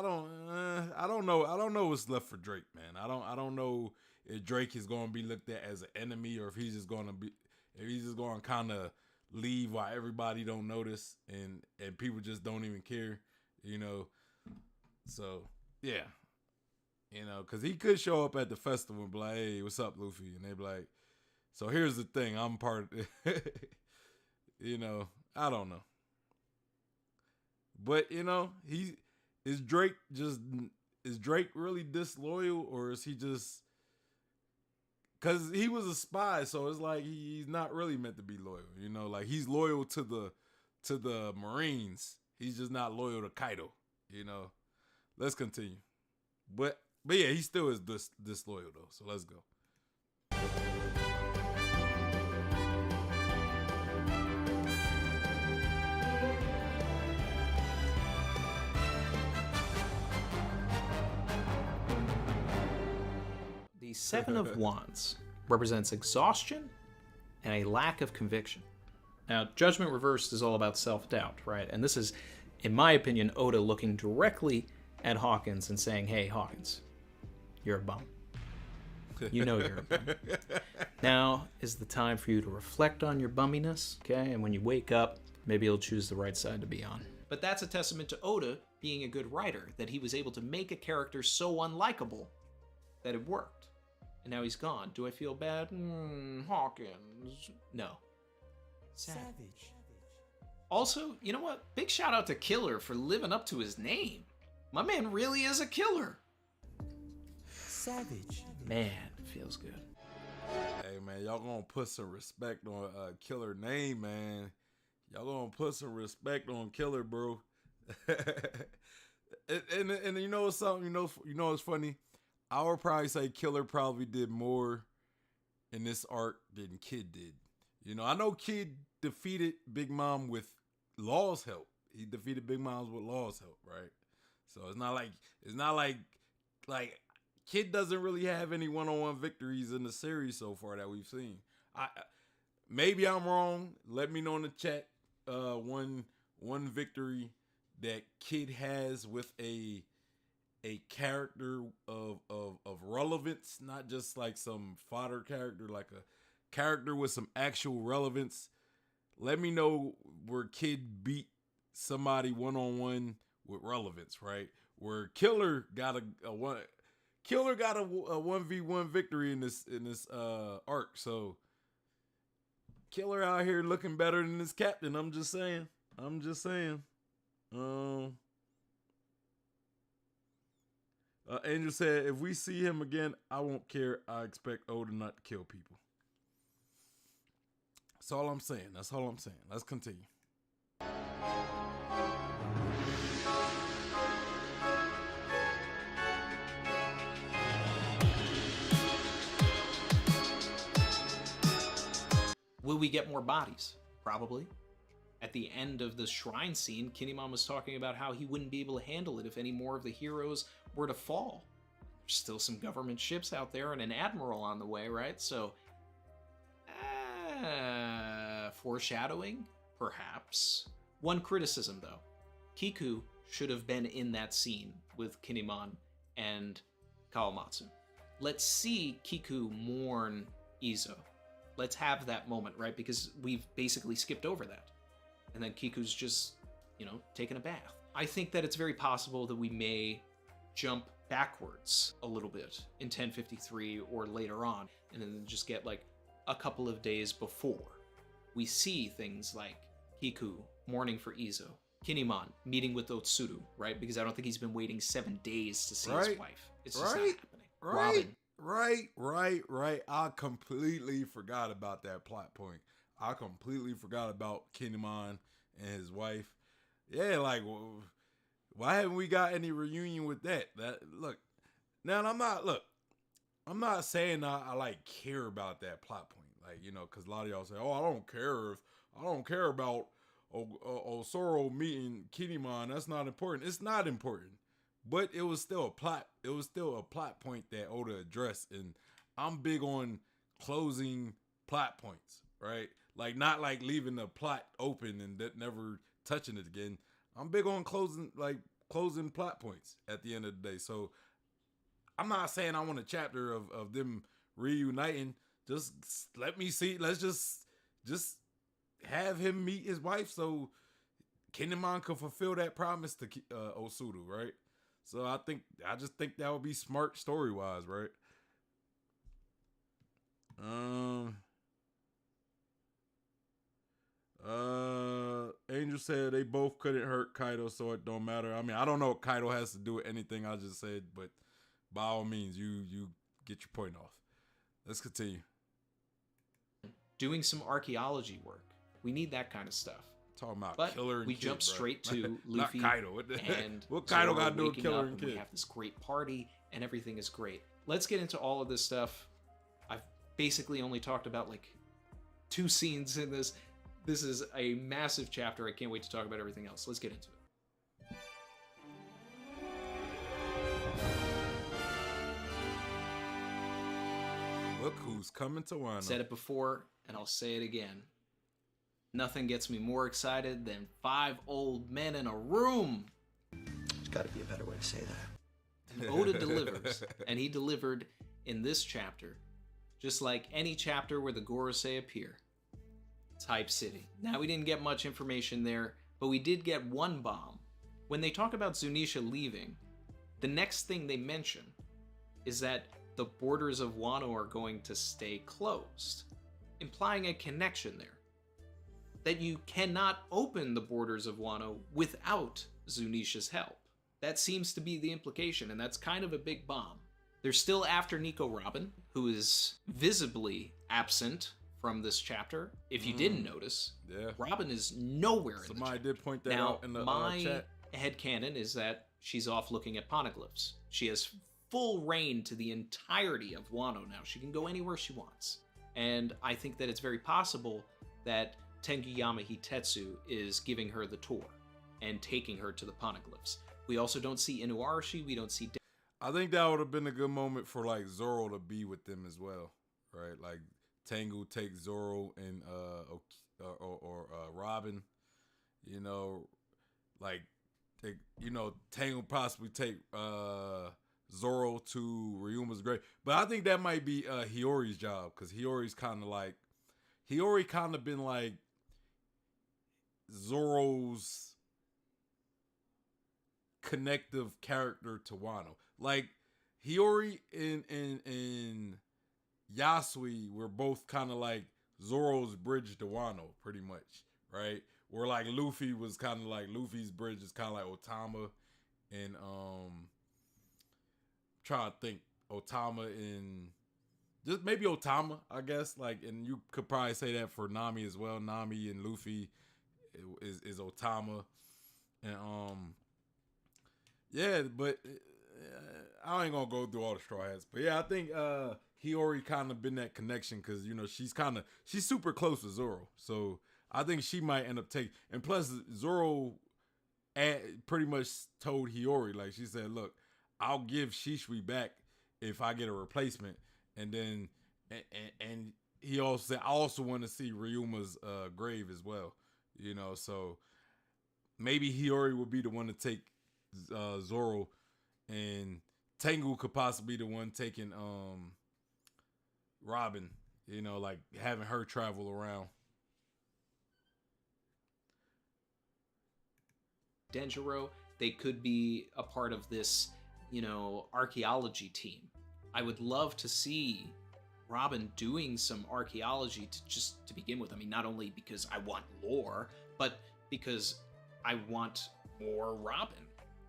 Speaker 1: don't know. I don't know what's left for Drake, man. I don't know if Drake is going to be looked at as an enemy or if he's just going to kind of leave while everybody don't notice and people just don't even care, you know. So yeah, you know, because he could show up at the festival and be like, hey, what's up, Luffy? And they be like, so here's the thing, I'm part of it. You know, I don't know. But, you know, is Drake really disloyal, or is he just, because he was a spy, so it's like he's not really meant to be loyal, you know, like he's loyal to the Marines. He's just not loyal to Kaido, you know. Let's continue. But yeah, he still is disloyal though, so let's go.
Speaker 4: The Seven of Wands represents exhaustion and a lack of conviction. Now, Judgment Reversed is all about self-doubt, right? And this is, in my opinion, Oda looking directly at Hawkins and saying, hey, Hawkins, you're a bum. You know you're a bum. Now is the time for you to reflect on your bumminess, okay? And when you wake up, maybe you'll choose the right side to be on. But that's a testament to Oda being a good writer, that he was able to make a character so unlikable that it worked. And now he's gone. Do I feel bad? Hawkins. No. Savage. Also, you know what? Big shout out to Killer for living up to his name. My man really is a killer. Savage. Man, it feels good.
Speaker 1: Hey, man, y'all gonna put some respect on Killer name, man. Y'all gonna put some respect on Killer, bro. and you know something? You know what's funny? I would probably say Killer probably did more in this arc than Kid did. You know, I know Kid defeated Big Mom with Law's help. He defeated Big Mom with Law's help, right? So it's not like Kid doesn't really have any one-on-one victories in the series so far that we've seen. Maybe I'm wrong. Let me know in the chat one victory that Kid has with a character of relevance, not just like some fodder character, like a character with some actual relevance. Let me know where Kid beat somebody one-on-one with relevance, right? Where Killer got a 1v1 victory in this arc. So Killer out here looking better than his captain. I'm just saying. Angel said, if we see him again, I won't care. I expect Oda not to kill people. That's all I'm saying. Let's continue.
Speaker 4: Will we get more bodies? Probably. At the end of the shrine scene, Kinemon was talking about how he wouldn't be able to handle it if any more of the heroes were to fall. There's still some government ships out there and an admiral on the way, right? So, foreshadowing? Perhaps. One criticism, though. Kiku should have been in that scene with Kinemon and Kawamatsu. Let's see Kiku mourn Izo. Let's have that moment, right? Because we've basically skipped over that. And then Kiku's just, taking a bath. I think that it's very possible that we may jump backwards a little bit in 1053 or later on, and then just get like a couple of days before. We see things like Kiku mourning for Izo, Kinemon meeting with Otsuru, right? Because I don't think he's been waiting 7 days to see his wife. It's just not happening. Robin.
Speaker 1: Right. I completely forgot about that plot point. I completely forgot about Kinemon and his wife. Yeah, like, why haven't we got any reunion with that? I'm not saying I like care about that plot point. Like, because a lot of y'all say, oh, I don't care about Osoro meeting Kinemon. That's not important. It's not important. But it was still a plot. It was still a plot point that Oda addressed, and I'm big on closing plot points, right? Like, not like leaving the plot open and never touching it again. I'm big on closing plot points at the end of the day. So I'm not saying I want a chapter of them reuniting. Just let me see. Let's just have him meet his wife so Kinemon can fulfill that promise to Otsuru, right? So I just think that would be smart story-wise, right? Angel said they both couldn't hurt Kaido, so it don't matter. I mean, I don't know what Kaido has to do with anything I just said, but by all means, you get your point off. Let's continue.
Speaker 4: Doing some archaeology work. We need that kind of stuff.
Speaker 1: Talking about
Speaker 4: but
Speaker 1: Killer and
Speaker 4: we
Speaker 1: Kid,
Speaker 4: jump straight to Luffy
Speaker 1: not Kaido.
Speaker 4: and
Speaker 1: what Kaido
Speaker 4: Zoro
Speaker 1: got to do with
Speaker 4: waking
Speaker 1: Killer
Speaker 4: up,
Speaker 1: and Kid?
Speaker 4: We have this great party and everything is great. Let's get into all of this stuff. I've basically only talked about like 2 scenes in this. This is a massive chapter. I can't wait to talk about everything else. Let's get into it.
Speaker 1: Look who's coming to Wano.
Speaker 4: Said it before, and I'll say it again. Nothing gets me more excited than 5 old men in a room.
Speaker 5: There's got to be a better way to say that.
Speaker 4: And Oda delivers, and he delivered in this chapter, just like any chapter where the Gorosei appear. Type City. Now, we didn't get much information there, but we did get one bomb. When they talk about Zunisha leaving, the next thing they mention is that the borders of Wano are going to stay closed, implying a connection there. That you cannot open the borders of Wano without Zunisha's help. That seems to be the implication, and that's kind of a big bomb. They're still after Nico Robin, who is visibly absent from this chapter. If you didn't notice,
Speaker 1: yeah,
Speaker 4: Robin is nowhere in the
Speaker 1: Somebody
Speaker 4: chapter.
Speaker 1: did point that
Speaker 4: Now,
Speaker 1: out in the
Speaker 4: my
Speaker 1: chat.
Speaker 4: headcanon is that she's off looking at poneglyphs. She has full reign to the entirety of Wano now. She can go anywhere she wants. And I think that it's very possible that Tenguyama Hitetsu is giving her the tour and taking her to the poneglyphs. We also don't see Inuarashi, we don't see...
Speaker 1: I think that would have been a good moment for like Zoro to be with them as well, right? Like Tengu takes Zoro and Robin, you know, like they, you know, Tengu possibly take Zoro to Ryuma's grave. But I think that might be Hiyori's job, because Hiyori's kind of like Hiyori kind of been like Zoro's connective character to Wano. Like Hiyori and Yasui were both kind of like Zoro's bridge to Wano, pretty much, right? Where like Luffy was kind of like Luffy's bridge is kind of like Otama and trying to think Otama and just maybe Otama, I guess. Like, and you could probably say that for Nami as well. Nami and Luffy is Otama, and yeah, but I ain't gonna go through all the Straw Hats, but yeah, I think Hiyori kind of been that connection because you know she's super close to Zoro, so I think she might end up taking. And plus, Zoro pretty much told Hiyori, like she said, "Look, I'll give Shisui back if I get a replacement." And then and he also said, "I also want to see Ryuma's grave as well." You know, so maybe Hiyori would be the one to take Zoro, and Tengu could possibly be the one taking Robin. You know, like having her travel around.
Speaker 4: Denjiro, they could be a part of this, you know, archaeology team. I would love to see Robin doing some archaeology to begin with. I mean, not only because I want lore, but because I want more Robin.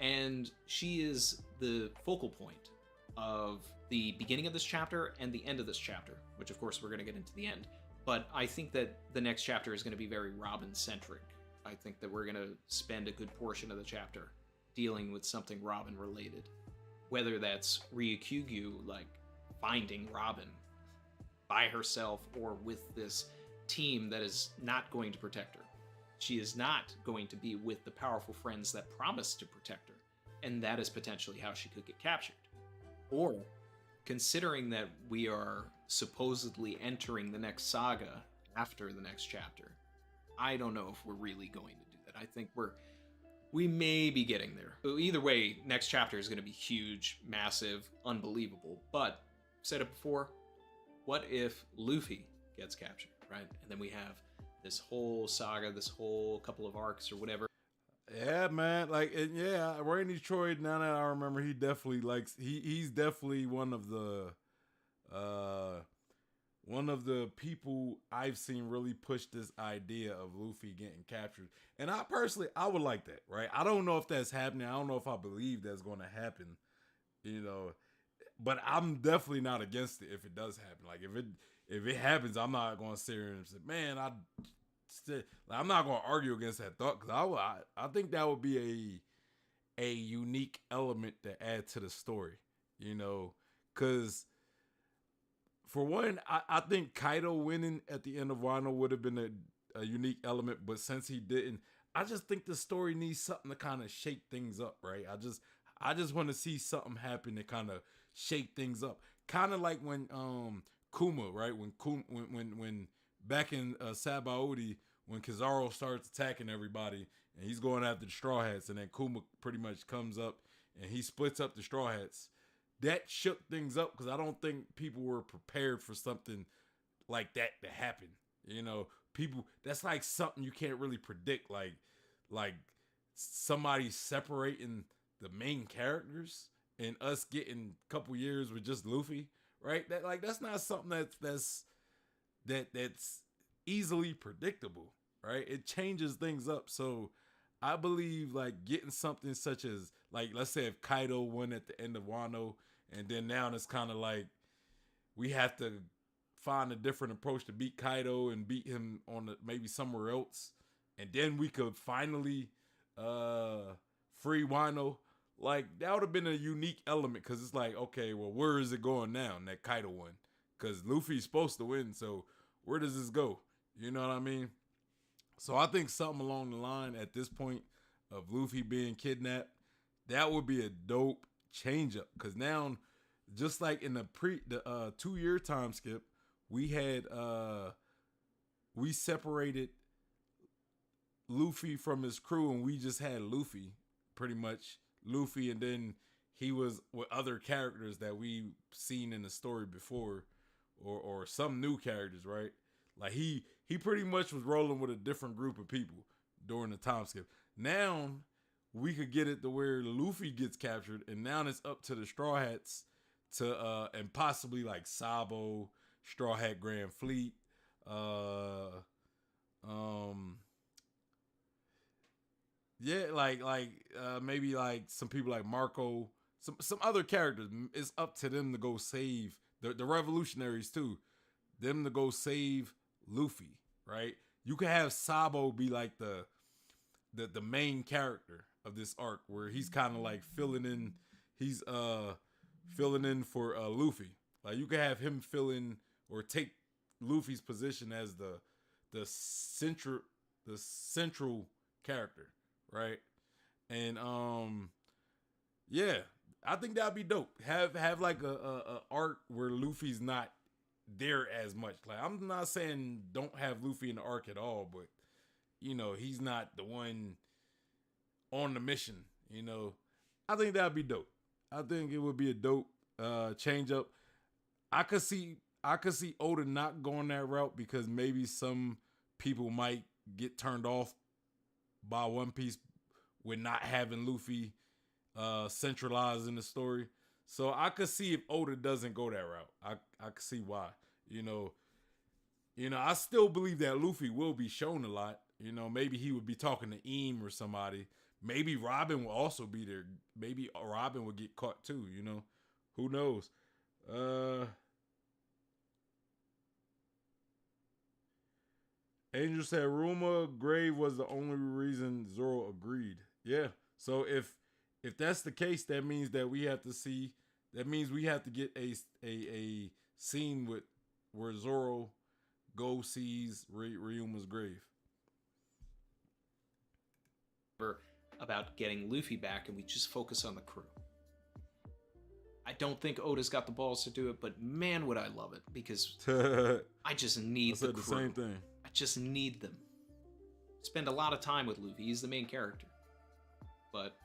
Speaker 4: And she is the focal point of the beginning of this chapter and the end of this chapter, which of course we're going to get into the end. But I think that the next chapter is going to be very Robin-centric. I think that we're going to spend a good portion of the chapter dealing with something Robin related. Whether that's Ryukyu, like finding Robin by herself or with this team that is not going to protect her. She is not going to be with the powerful friends that promise to protect her. And that is potentially how she could get captured. Or, considering that we are supposedly entering the next saga after the next chapter, I don't know if we're really going to do that. I think we may be getting there. Either way, next chapter is going to be huge, massive, unbelievable. But, said it before, what if Luffy gets captured, right? And then we have this whole saga, this whole couple of arcs or whatever.
Speaker 1: Yeah, man. Like, and yeah, Randy Troy, now that I remember, he definitely likes, he's definitely one of the people I've seen really push this idea of Luffy getting captured. And I personally, I would like that, right? I don't know if that's happening. I don't know if I believe that's going to happen, you know, but I'm definitely not against it if it does happen. Like if it happens, I'm not going to sit here and say, man, I'm not going to argue against that thought, because I think that would be a unique element to add to the story, you know, because for one, I think Kaido winning at the end of Wano would have been a unique element, but since he didn't, I just think the story needs something to kind of shake things up, right? I just want to see something happen to kind of shake things up, kind of like when Kuma, right? When back in Sabaody, when Kizaru starts attacking everybody and he's going after the Straw Hats, and then Kuma pretty much comes up and he splits up the Straw Hats. That shook things up because I don't think people were prepared for something like that to happen. You know, people, that's like something you can't really predict. Like somebody separating the main characters and us getting a couple years with just Luffy, right? That's not something that's easily predictable, right? It changes things up. So I believe like getting something such as, like, let's say if Kaido won at the end of Wano, and then now it's kind of like we have to find a different approach to beat Kaido and beat him on maybe somewhere else, and then we could finally free Wano. Like, that would have been a unique element, because it's like, okay, well, where is it going now that Kaido won? Because Luffy's supposed to win, so where does this go? You know what I mean? So I think something along the line at this point of Luffy being kidnapped, that would be a dope change up, because now, just like in the 2-year time skip, we had we separated Luffy from his crew, and we just had Luffy, pretty much Luffy, and then he was with other characters that we seen in the story before, or some new characters, right? Like he pretty much was rolling with a different group of people during the time skip. Now we could get it to where Luffy gets captured, and now it's up to the Straw Hats to and possibly like Sabo, Straw Hat Grand Fleet, yeah, maybe like some people like Marco, some other characters. It's up to them to go save the revolutionaries too, them to go save Luffy, right? You could have Sabo be like the main character of this arc, where he's kind of like filling in. He's filling in for Luffy. Like you could have him fill in or take Luffy's position as the central character, right? And yeah, I think that'd be dope. Have like a arc where Luffy's not there as much. Like I'm not saying don't have Luffy in the arc at all, but you know, he's not the one on the mission, you know. I think that'd be dope. I think it would be a dope change up. I could see Oda not going that route because maybe some people might get turned off by One Piece with not having Luffy centralized in the story. So I could see if Oda doesn't go that route. I could see why. You know, I still believe that Luffy will be shown a lot. You know, maybe he would be talking to Eam or somebody. Maybe Robin will also be there. Maybe Robin will get caught too, you know. Who knows? Angel said Ruma Grave was the only reason Zoro agreed. Yeah. So if that's the case, that means that we have to see. That means we have to get a scene with where Zoro goes sees Ryuma's grave.
Speaker 4: About getting Luffy back, and we just focus on the crew. I don't think Oda's got the balls to do it, but man, would I love it, because I just need the crew.
Speaker 1: The same thing.
Speaker 4: I just need them. Spend a lot of time with Luffy. He's the main character. But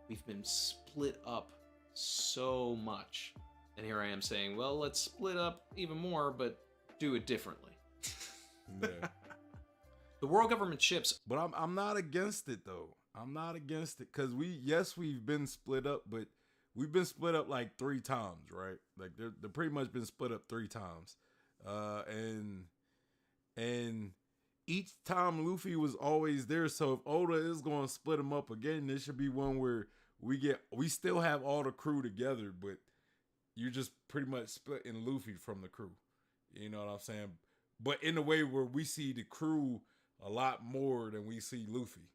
Speaker 4: we've been split up so much. And here I am saying, well, let's split up even more, but do it differently.
Speaker 1: Yeah.
Speaker 4: The world government ships.
Speaker 1: But I'm not against it though. I'm not against it because we've been split up, but we've been split up like 3 times, right? Like they're pretty much been split up 3 times, and each time Luffy was always there. So if Oda is going to split them up again, this should be one where we still have all the crew together, but you're just pretty much splitting Luffy from the crew. You know what I'm saying? But in a way where we see the crew a lot more than we see Luffy.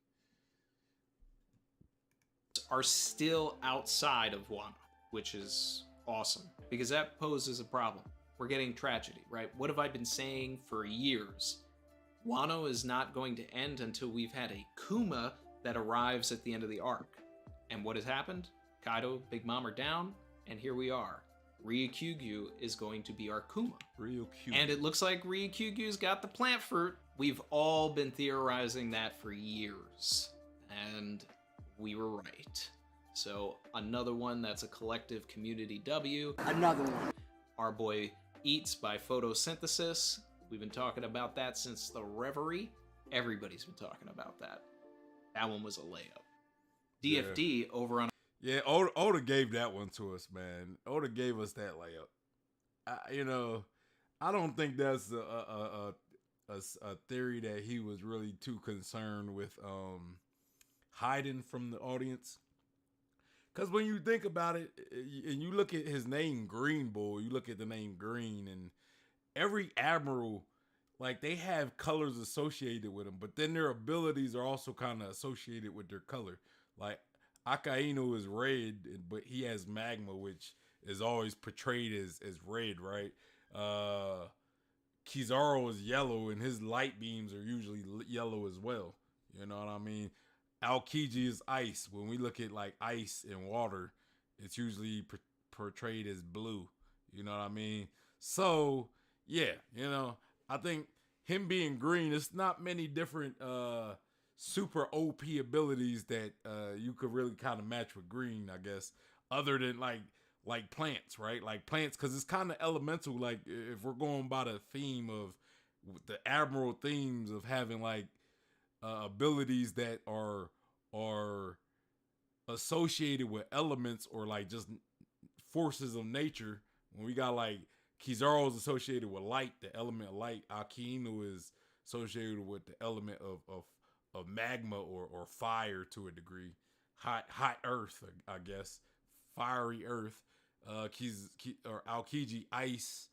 Speaker 4: Are still outside of Wano, which is awesome because that poses a problem. We're getting tragedy, right? What have I been saying for years? Wano is not going to end until we've had a Kuma that arrives at the end of the arc. And what has happened? Kaido, Big Mom are down, and here we are. Ryukyugyu is going to be our Kuma.
Speaker 1: Ryukyu.
Speaker 4: And it looks like Ryukyugyu's got the plant fruit. We've all been theorizing that for years. And we were right. So another one that's a collective community W.
Speaker 7: Another one.
Speaker 4: Our boy eats by photosynthesis. We've been talking about that since the Reverie. Everybody's been talking about that. That one was a layup. DFD over on.
Speaker 1: Yeah, Oda gave that one to us, man. Oda gave us that layup. I don't think that's a theory that he was really too concerned with hiding from the audience. Because when you think about it, and you look at his name, Green Bull, you look at the name Green, and every admiral, like, they have colors associated with them, but then their abilities are also kind of associated with their color. Like, Akainu is red, but he has magma, which is always portrayed as red, right? Kizaru is yellow, and his light beams are usually yellow as well. You know what I mean? Aokiji is ice. When we look at like ice and water, it's usually portrayed as blue. You know what I mean? So yeah, I think him being green, it's not many different super OP abilities that you could really kind of match with green, I guess. other than like plants, right? Like plants, because it's kind of elemental. Like if we're going by the theme of the admiral themes of having like abilities that are associated with elements or like just forces of nature. When we got like Kizaru is associated with light, the element of light. Akainu is associated with the element of magma or fire to a degree. Hot earth, I guess. Fiery earth. Or Aokiji, ice.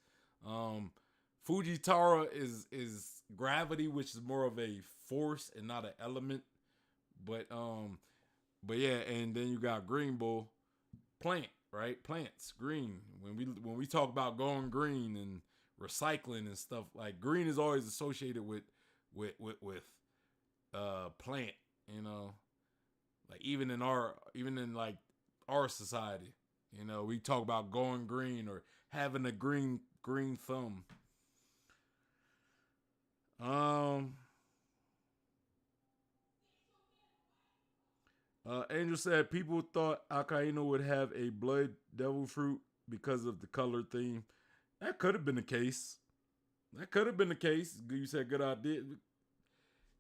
Speaker 1: Fujitara is gravity, which is more of a force and not an element. But yeah, and then you got Green Bull, plant, right? Plants, green. When we talk about going green and recycling and stuff, like green is always associated with plant, you know. Like even in like our society, you know, we talk about going green or having a green thumb. Angel said people thought Akainu would have a blood devil fruit because of the color theme. That could have been the case. You said good idea.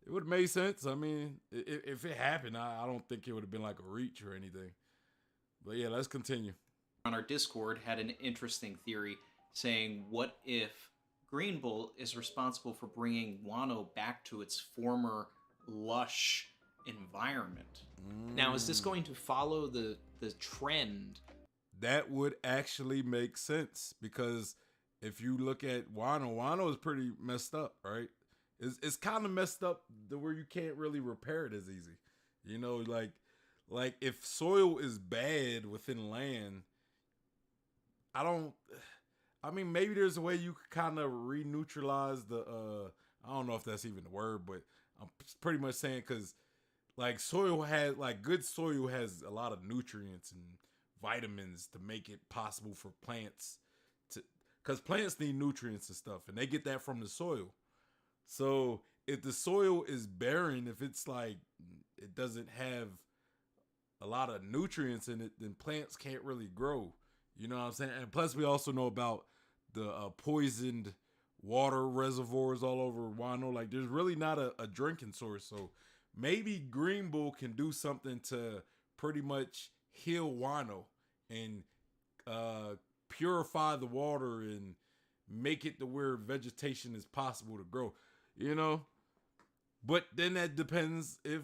Speaker 1: It would have made sense. I mean, if it happened, I don't think it would have been like a reach or anything. But yeah, let's continue.
Speaker 4: On our Discord had an interesting theory saying, what if Green Bull is responsible for bringing Wano back to its former lush environment? Now, is this going to follow the trend?
Speaker 1: That would actually make sense, because if you look at Wano is pretty messed up, right? It's kind of messed up to where you can't really repair it as easy. You know, like if soil is bad within land, I mean, maybe there's a way you could kind of re-neutralize the, I don't know if that's even the word, but I'm pretty much saying, because like good soil has a lot of nutrients and vitamins to make it possible for plants to, because plants need nutrients and stuff, and they get that from the soil. So if the soil is barren, if it's like it doesn't have a lot of nutrients in it, then plants can't really grow. You know what I'm saying? And plus, we also know about the poisoned water reservoirs all over Wano. Like, there's really not a drinking source. So maybe Green Bull can do something to pretty much heal Wano and purify the water and make it to where vegetation is possible to grow, you know? But then that depends if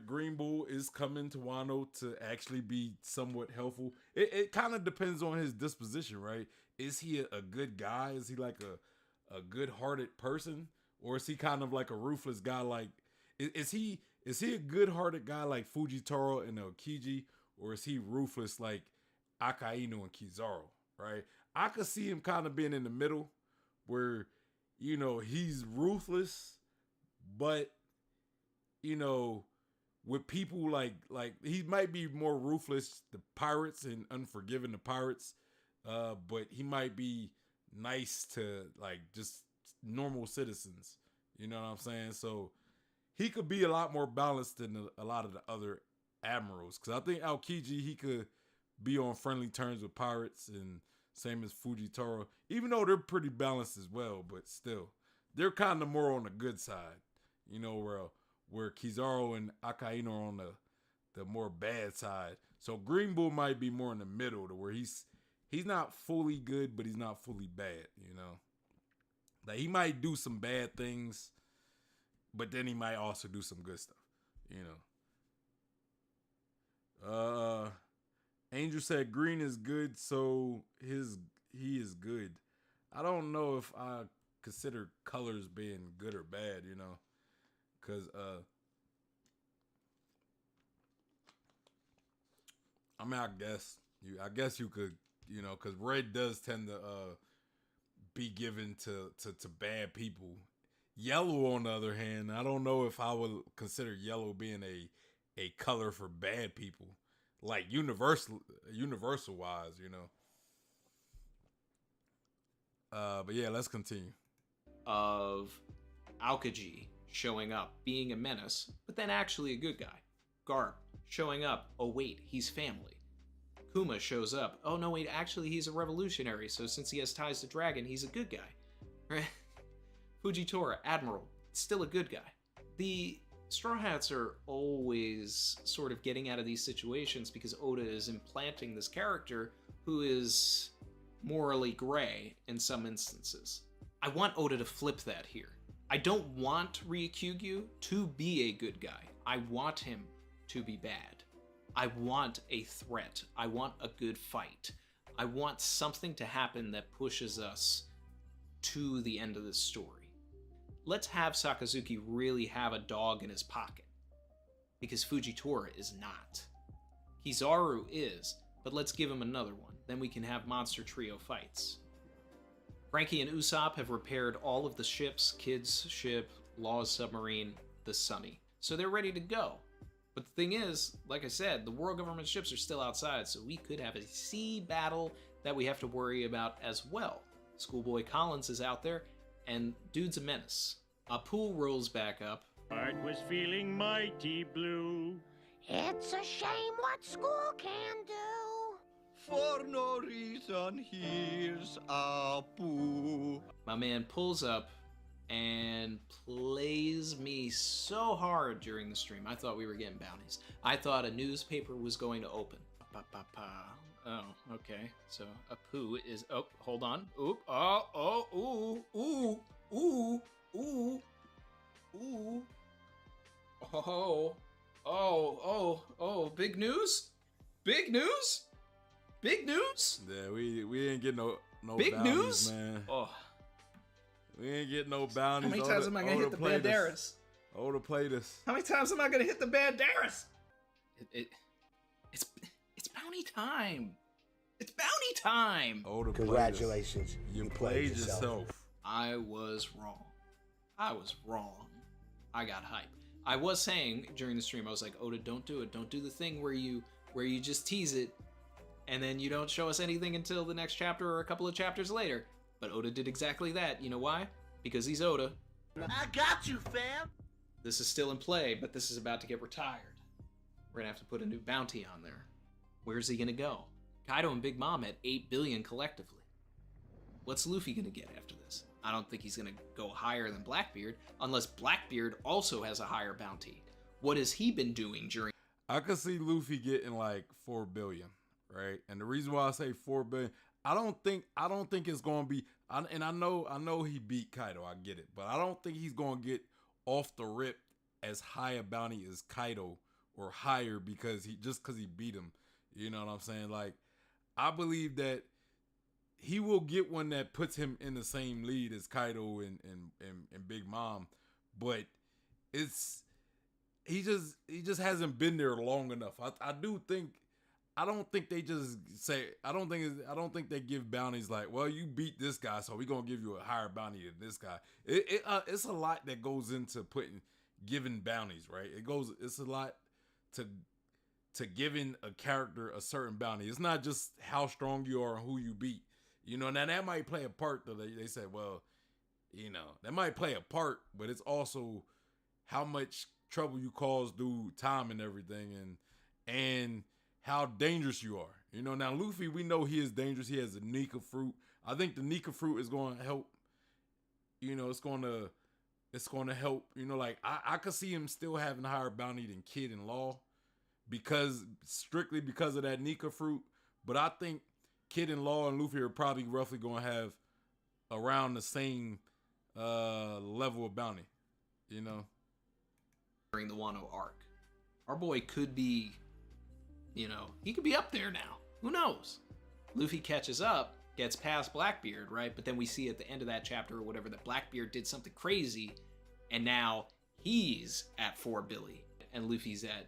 Speaker 1: Green Bull is coming to Wano to actually be somewhat helpful. It kind of depends on his disposition, right? Is he a good guy? Is he like a good-hearted person? Or is he kind of like a ruthless guy? Like, is he a good-hearted guy like Fujitaro and Aokiji? Or is he ruthless like Akainu and Kizaru, right? I could see him kind of being in the middle where, you know, he's ruthless, but, you know, with people like he might be more ruthless to pirates and unforgiving to pirates, but he might be nice to like just normal citizens. You know what I'm saying? So he could be a lot more balanced than a lot of the other admirals. Because I think Aokiji, he could be on friendly terms with pirates, and same as Fujitaro, even though they're pretty balanced as well. But still, they're kind of more on the good side. You know, where Kizaru and Akainu are on the more bad side. So Green Bull might be more in the middle, to where he's not fully good, but he's not fully bad, you know? Like, he might do some bad things, but then he might also do some good stuff, you know? Angel said green is good, so he is good. I don't know if I consider colors being good or bad, you know? Because, I mean, I guess you could, you know, because red does tend to be given to bad people. Yellow, on the other hand, I don't know if I would consider yellow being a color for bad people, like universal wise, you know. But yeah, let's continue.
Speaker 4: Of Aokiji showing up, being a menace, but then actually a good guy. Garp showing up, oh wait, he's family. Kuma shows up. Oh no, wait, actually he's a revolutionary, so since he has ties to Dragon, he's a good guy. Right? Fujitora, Admiral, still a good guy. The Straw Hats are always sort of getting out of these situations because Oda is implanting this character who is morally gray in some instances. I want Oda to flip that here. I don't want Ryukyugyu to be a good guy. I want him to be bad. I want a threat. I want a good fight. I want something to happen that pushes us to the end of this story. Let's have Sakazuki really have a dog in his pocket. Because Fujitora is not. Kizaru is, but let's give him another one. Then we can have Monster Trio fights. Frankie and Usopp have repaired all of the ships, Kid's ship, Law's submarine, the Sunny. So they're ready to go. But the thing is, like I said, the world government ships are still outside, so we could have a sea battle that we have to worry about as well. Schoolboy Collins is out there, and dude's a menace. Apu rolls back up.
Speaker 7: Heart was feeling mighty blue.
Speaker 8: It's a shame what school can do.
Speaker 5: For no reason, here's Apu.
Speaker 4: My man pulls up and plays me so hard during the stream. I thought we were getting bounties. I thought a newspaper was going to open. Oh, okay. So Apu is... Oh, hold on. Oop. Oh, ooh. Oh, big news? Big news? Big news?
Speaker 1: Yeah, we ain't getting no
Speaker 4: Big
Speaker 1: bounties,
Speaker 4: news?
Speaker 1: man.
Speaker 4: Oh.
Speaker 1: We ain't getting no bounties.
Speaker 3: How many times am I gonna hit the Banderas?
Speaker 1: Oda played us.
Speaker 3: How many times am I gonna hit the Banderas?
Speaker 4: It's bounty time. It's bounty time.
Speaker 1: Oda
Speaker 9: Congratulations.
Speaker 1: played us. You played yourself.
Speaker 4: I was wrong. I got hype. I was saying during the stream, I was like, Oda, don't do it. Don't do the thing where you just tease it and then you don't show us anything until the next chapter or a couple of chapters later. But Oda did exactly that. You know why? Because he's Oda.
Speaker 9: I got you, fam.
Speaker 4: This is still in play, but this is about to get retired. We're gonna have to put a new bounty on there. Where's he gonna go? Kaido and Big Mom at 8 billion collectively. What's Luffy gonna get after this? I don't think he's gonna go higher than Blackbeard, unless Blackbeard also has a higher bounty. What has he been doing during...
Speaker 1: I could see Luffy getting like 4 billion, right? And the reason why I say 4 billion, I don't think it's gonna be. And I know he beat Kaido. I get it, but I don't think he's gonna get off the rip as high a bounty as Kaido or higher because he beat him. You know what I'm saying? Like, I believe that he will get one that puts him in the same lead as Kaido and Big Mom, but he just hasn't been there long enough. I don't think they just say, I don't think they give bounties like, well, you beat this guy, so we're gonna give you a higher bounty than this guy. It's a lot that goes into giving bounties, right? It's a lot to giving a character a certain bounty. It's not just how strong you are and who you beat. You know, now that might play a part, though. They say, well, you know, that might play a part, but it's also how much trouble you cause through time and everything, and how dangerous you are. You know, now Luffy, we know he is dangerous. He has a Nika fruit. I think the Nika fruit is going to help. You know, it's going to help. You know, like I could see him still having a higher bounty than Kid and Law, strictly because of that Nika fruit. But I think Kid and Law and Luffy are probably roughly going to have around the same level of bounty, you know?
Speaker 4: During the Wano arc. Our boy could be, you know, he could be up there now. Who knows? Luffy catches up, gets past Blackbeard, right? But then we see at the end of that chapter or whatever that Blackbeard did something crazy, and now he's at 4 billion, and Luffy's at,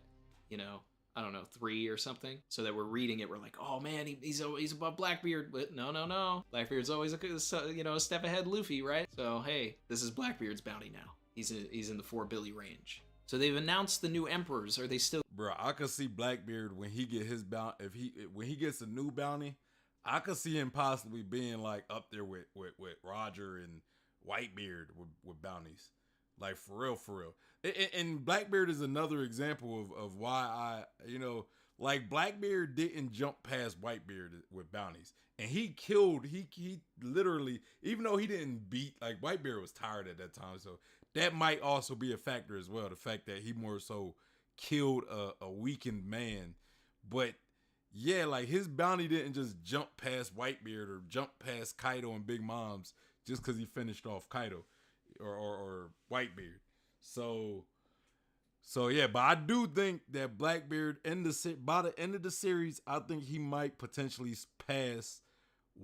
Speaker 4: you know, I don't know, 3 or something. So that we're reading it, we're like, oh man, he's above Blackbeard. But no. Blackbeard's always a step ahead Luffy, right? So hey, this is Blackbeard's bounty now. He's in the 4 billion range. So they've announced the new emperors. Are they still?
Speaker 1: Bro, I could see Blackbeard when he get his bounty. When he gets a new bounty, I could see him possibly being like up there with Roger and Whitebeard with bounties. Like for real. And Blackbeard is another example of why I, you know, Like Blackbeard didn't jump past Whitebeard with bounties, and he killed. He literally, even though he didn't beat, like Whitebeard was tired at that time, so that might also be a factor as well. The fact that he more so killed a weakened man, but yeah, like his bounty didn't just jump past Whitebeard or jump past Kaido and Big Mom's just because he finished off Kaido or Whitebeard. So yeah, but I do think that Blackbeard by the end of the series, I think he might potentially pass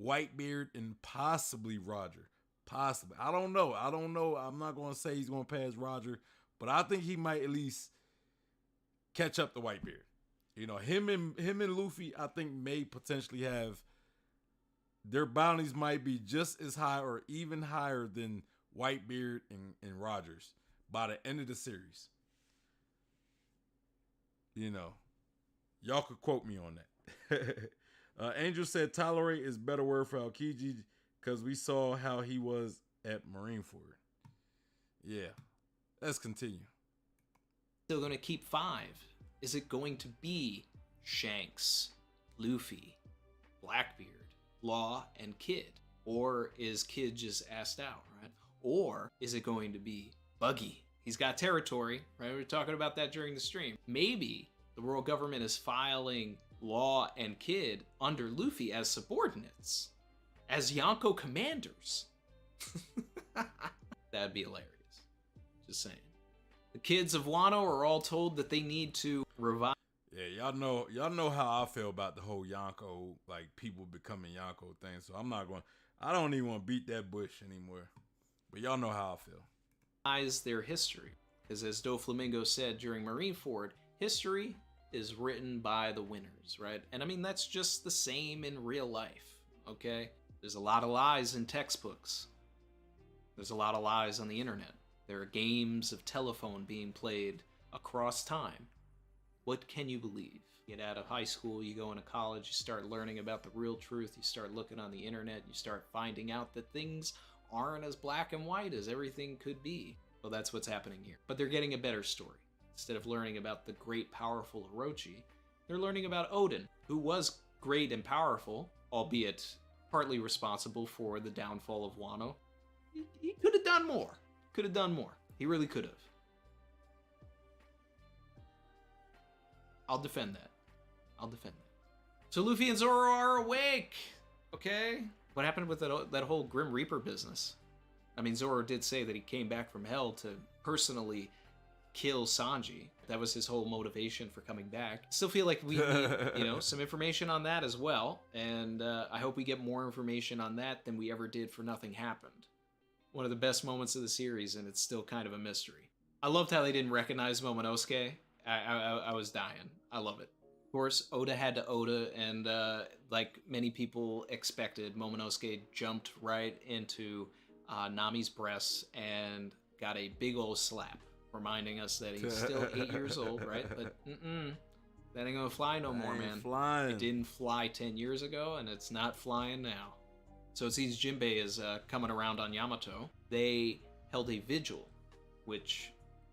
Speaker 1: Whitebeard and possibly Roger. Possibly. I don't know. I'm not going to say he's going to pass Roger, but I think he might at least catch up to Whitebeard. You know, him and Luffy, I think may potentially have their bounties might be just as high or even higher than Whitebeard and Rogers by the end of the series. You know, y'all could quote me on that. Angel said tolerate is a better word for Aokiji because we saw how he was at Marineford. Yeah, let's continue.
Speaker 4: Still going to keep 5. Is it going to be Shanks, Luffy, Blackbeard, Law, and Kid? Or is Kid just asked out, right? Or is it going to be Buggy? He's got territory, right? We were talking about that during the stream. Maybe the world government is filing Law and Kid under Luffy as subordinates, as Yonko commanders. That'd be hilarious. Just saying. The kids of Wano are all told that they need to revive.
Speaker 1: Yeah, y'all know how I feel about the whole Yonko, like people becoming Yonko thing. So I don't even want to beat that bush anymore. But y'all know how I feel.
Speaker 4: Their history, because as Doflamingo said during Marineford, history is written by the winners, right? And I mean that's just the same in real life. Okay, there's a lot of lies in textbooks. There's a lot of lies on the internet. There are games of telephone being played across time. What can you believe? You get out of high school, you go into college, you start learning about the real truth, you start looking on the internet, you start finding out that things aren't as black and white as everything could be. Well, that's what's happening here. But they're getting a better story. Instead of learning about the great, powerful Orochi, they're learning about Odin, who was great and powerful, albeit partly responsible for the downfall of Wano. He could have done more. Could have done more. He really could have. I'll defend that. So Luffy and Zoro are awake. Okay? What happened with that whole Grim Reaper business? I mean, Zoro did say that he came back from hell to personally kill Sanji. That was his whole motivation for coming back. Still feel like we need, some information on that as well. And I hope we get more information on that than we ever did for Nothing Happened. One of the best moments of the series, and it's still kind of a mystery. I loved how they didn't recognize Momonosuke. I was dying. I love it. Of course, Oda had to Oda, and like many people expected, Momonosuke jumped right into Nami's breasts and got a big old slap, reminding us that he's still 8 years old, right? But that ain't gonna fly no more, man.
Speaker 1: Flying.
Speaker 4: It didn't fly 10 years ago, and it's not flying now. So it seems Jinbei is coming around on Yamato. They held a vigil, which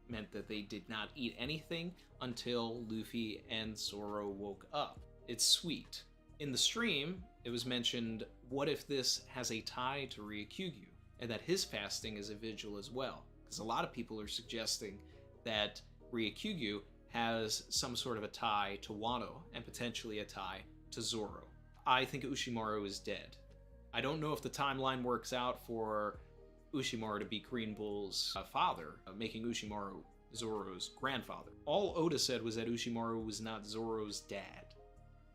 Speaker 4: meant that they did not eat anything until Luffy and Zoro woke up. It's sweet. In the stream, it was mentioned, what if this has a tie to Ryokyugyu, and that his fasting is a vigil as well? Because a lot of people are suggesting that Ryokyugyu has some sort of a tie to Wano, and potentially a tie to Zoro. I think Ushimaru is dead. I don't know if the timeline works out for Ushimaru to be Green Bull's father, making Ushimaru Zoro's grandfather. All Oda said was that Ushimaru was not Zoro's dad.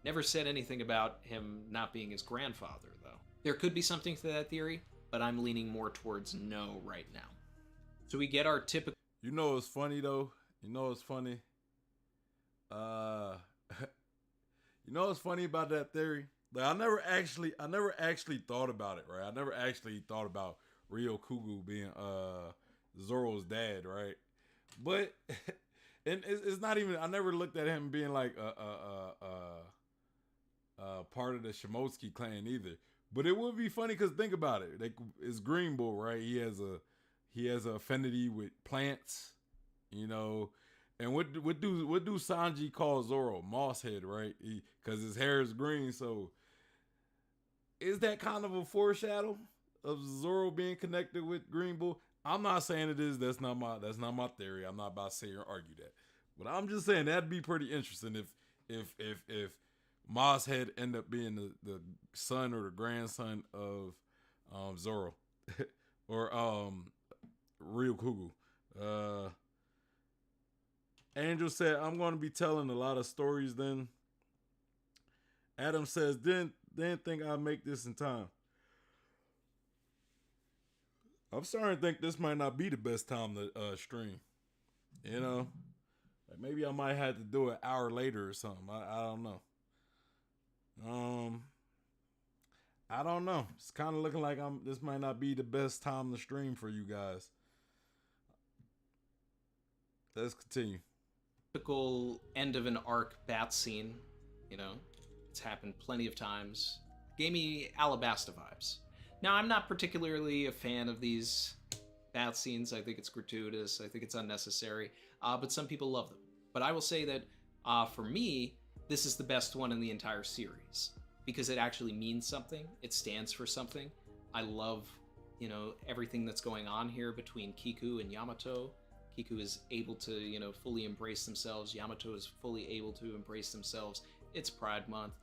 Speaker 4: Never said anything about him not being his grandfather, though. There could be something to that theory, but I'm leaning more towards no right now. So we get our typical...
Speaker 1: You know what's funny, though? You know what's funny? You know what's funny about that theory? Like, I never actually thought about it, right? I never actually thought about Ryokugu being Zoro's dad, right? But and it's not even. I never looked at him being like a part of the Shimotsuki clan either. But it would be funny because think about it. Like, it's Green Bull, right? He has a affinity with plants, you know, And what do Sanji call Zoro? Mosshead, right? Because his hair is green. So is that kind of a foreshadow of Zoro being connected with Green Bull? I'm not saying it is. That's not my theory. I'm not about to sit here and argue that. But I'm just saying that'd be pretty interesting if Mosshead end up being the son or the grandson of Zoro or Ryukugu. Angel said, I'm going to be telling a lot of stories then. Adam says, didn't think I'd make this in time. I'm starting to think this might not be the best time to stream. You know? Like maybe I might have to do it an hour later or something. I don't know. I don't know. It's kind of looking like this might not be the best time to stream for you guys. Let's continue.
Speaker 4: Typical end of an arc bat scene, you know, it's happened plenty of times. Gave me Alabasta vibes. Now, I'm not particularly a fan of these bat scenes. I think it's gratuitous. I think it's unnecessary. But some people love them. But I will say that for me, this is the best one in the entire series because it actually means something. It stands for something. I love, you know, everything that's going on here between Kiku and Yamato. Kiku is able to, you know, fully embrace themselves. Yamato is fully able to embrace themselves. It's Pride Month.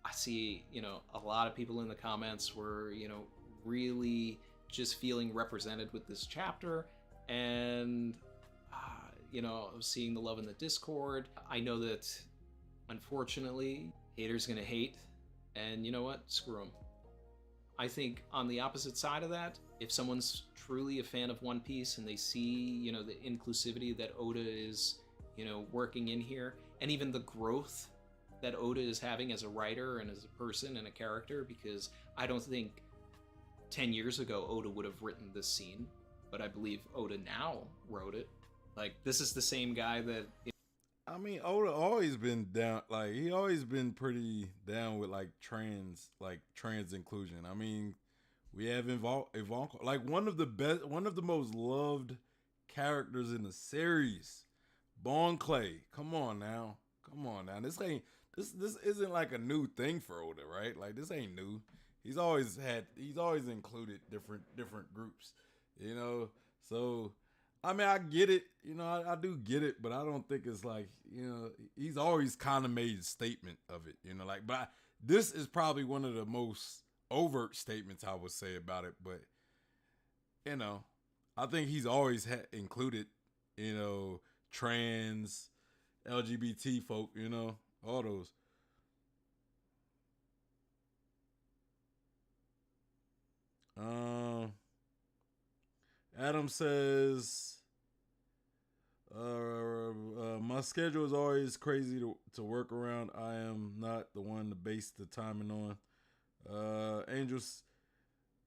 Speaker 4: I see, you know, a lot of people in the comments were, you know, really just feeling represented with this chapter. And, you know, I was seeing the love in the Discord. I know that, unfortunately, haters gonna hate. And you know what? Screw them. I think on the opposite side of that, if someone's truly a fan of One Piece and they see, you know, the inclusivity that Oda is, you know, working in here, and even the growth that Oda is having as a writer and as a person and a character, because I don't think 10 years ago Oda would have written this scene, but I believe Oda now wrote it. Like, this is the same guy that...
Speaker 1: I mean, Oda always been down, like, he always been pretty down with, like, trans inclusion. I mean, we have Ivanka, like, one of the most loved characters in the series. Bon Clay. Come on now. This isn't like a new thing for Oda, right? Like, this ain't new. He's always included different groups, you know? So, I mean, I get it, you know, I do get it, but I don't think it's like, you know, he's always kind of made a statement of it, you know, like, but this is probably one of the most overt statements I would say about it, but, you know, I think he's always included, you know, trans, LGBT folk, you know, all those. Adam says, my schedule is always crazy to work around. I am not the one to base the timing on. Angels,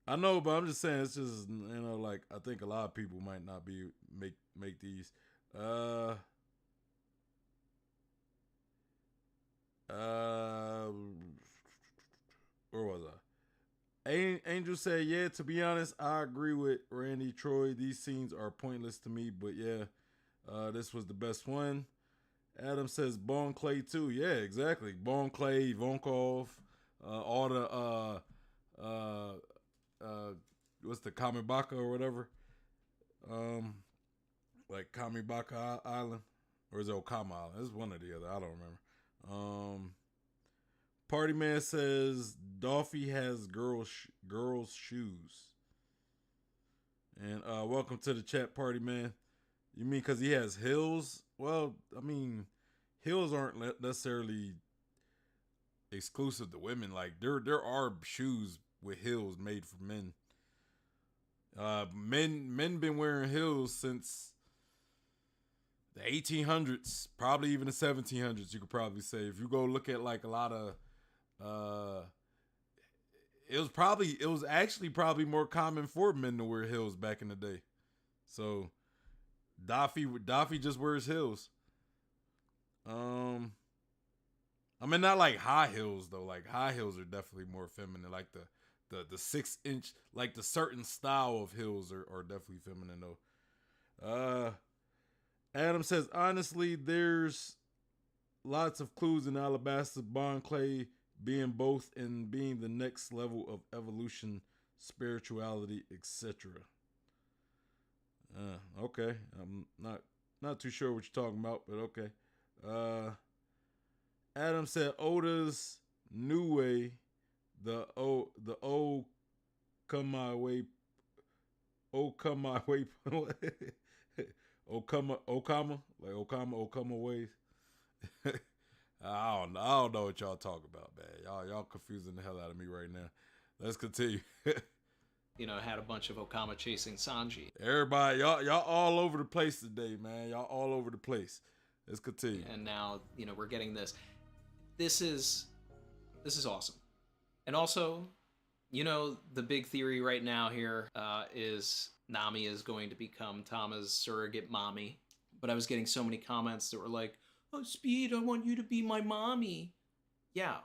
Speaker 1: I know, but I'm just saying, it's just, you know, like, I think a lot of people might not be make these. Where was I? Angel said, yeah, to be honest, I agree with Randy Troy. These scenes are pointless to me, but yeah, this was the best one. Adam says Bon Clay too. Yeah, exactly. Bon Clay, Ivankov, all the what's the Kamibaka or whatever? Like Kamibaka Island, or is it Okama Island? It's one or the other. I don't remember. Party Man says Dolphy has girls shoes. And welcome to the chat, Party Man. You mean because he has heels? Well, I mean, heels aren't necessarily exclusive to women. Like, there are shoes with heels made for men. Men been wearing heels since the 1800s, probably even the 1700s. You could probably say, if you go look at like a lot of, it was actually probably more common for men to wear heels back in the day. So Daffy just wears heels. I mean, not like high heels though. Like, high heels are definitely more feminine. Like the 6-inch, like the certain style of heels are definitely feminine though. Adam says, honestly, there's lots of clues in Alabasta Bon Clay being both and being the next level of evolution, spirituality, etc. Okay. I'm not too sure what you're talking about, but okay. Adam said Oda's new way, the old come my way, Okama ways. I don't know what y'all talking about, man. Y'all confusing the hell out of me right now. Let's continue.
Speaker 4: You know, had a bunch of Okama chasing Sanji.
Speaker 1: Everybody, y'all all over the place today, man. Y'all all over the place. Let's continue.
Speaker 4: And now, you know, we're getting this. This is awesome. And also, you know, the big theory right now here is Nami is going to become Tama's surrogate mommy. But I was getting so many comments that were like, "Oh, Speed, I want you to be my mommy." Yeah,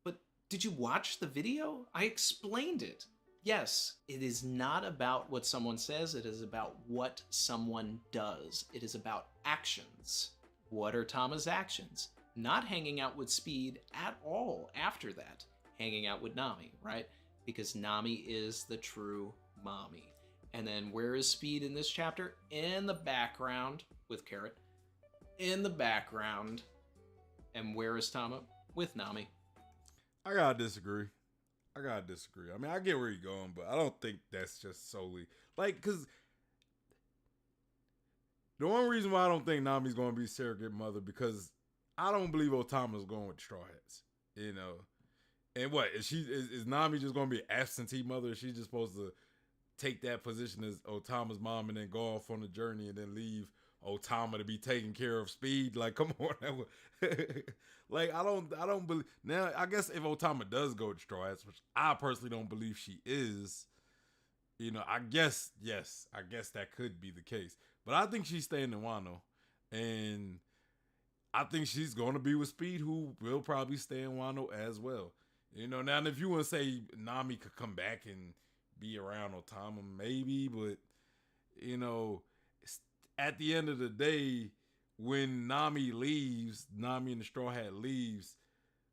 Speaker 4: but did you watch the video? I explained it. Yes, it is not about what someone says. It is about what someone does. It is about actions. What are Tama's actions? Not hanging out with Speed at all after that. Hanging out with Nami, right? Because Nami is the true mommy. And then where is Speed in this chapter? In the background with Carrot. In the background. And where is Tama? With Nami.
Speaker 1: I gotta disagree. I mean, I get where you're going, but I don't think that's just solely like, because the one reason why I don't think Nami's going to be surrogate mother, because I don't believe Otama's going with Straw Hats, you know. And what is Nami just going to be an absentee mother? Is she just supposed to take that position as Otama's mom and then go off on a journey and then leave Otama to be taking care of Speed? Like, come on. Like, I don't believe. Now, I guess if Otama does go to Straw Hats, which I personally don't believe she is, you know, I guess that could be the case. But I think she's staying in Wano. And I think she's going to be with Speed, who will probably stay in Wano as well. You know, now if you want to say Nami could come back and be around Otama, maybe, but, you know, at the end of the day, when Nami and the Straw Hat leaves,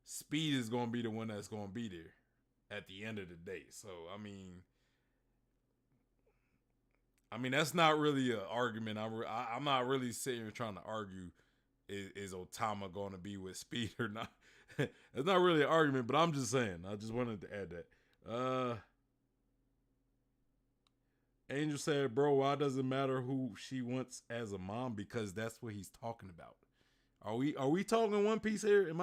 Speaker 1: Speed is going to be the one that's going to be there at the end of the day. So, I mean, that's not really an argument. I'm not really sitting here trying to argue is Otama going to be with Speed or not. It's not really an argument, but I'm just saying. I just wanted to add that. Angel said, bro, why does it matter who she wants as a mom? Because that's what he's talking about. Are we talking One Piece here? Am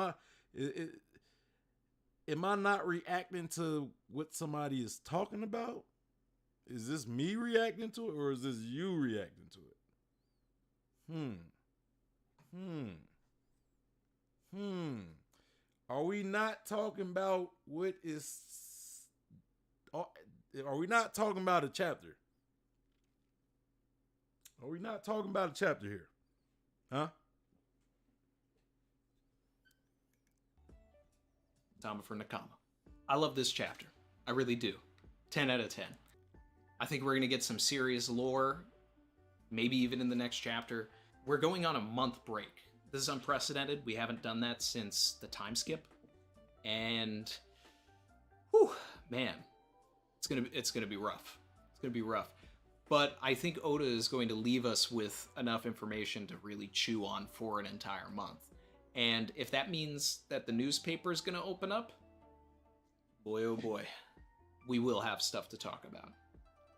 Speaker 1: I not reacting to what somebody is talking about? Is this me reacting to it, or is this you reacting to it? Are we not talking about what is... Are we not talking about a chapter? Are we not talking about a chapter here? Huh?
Speaker 4: Tama for Nakama. I love this chapter. I really do. 10 out of 10. I think we're going to get some serious lore, maybe even in the next chapter. We're going on a month break. This is unprecedented. We haven't done that since the time skip. And, whew, man, it's gonna be rough. It's gonna be rough. But I think Oda is going to leave us with enough information to really chew on for an entire month. And if that means that the newspaper is going to open up, boy, oh boy, we will have stuff to talk about.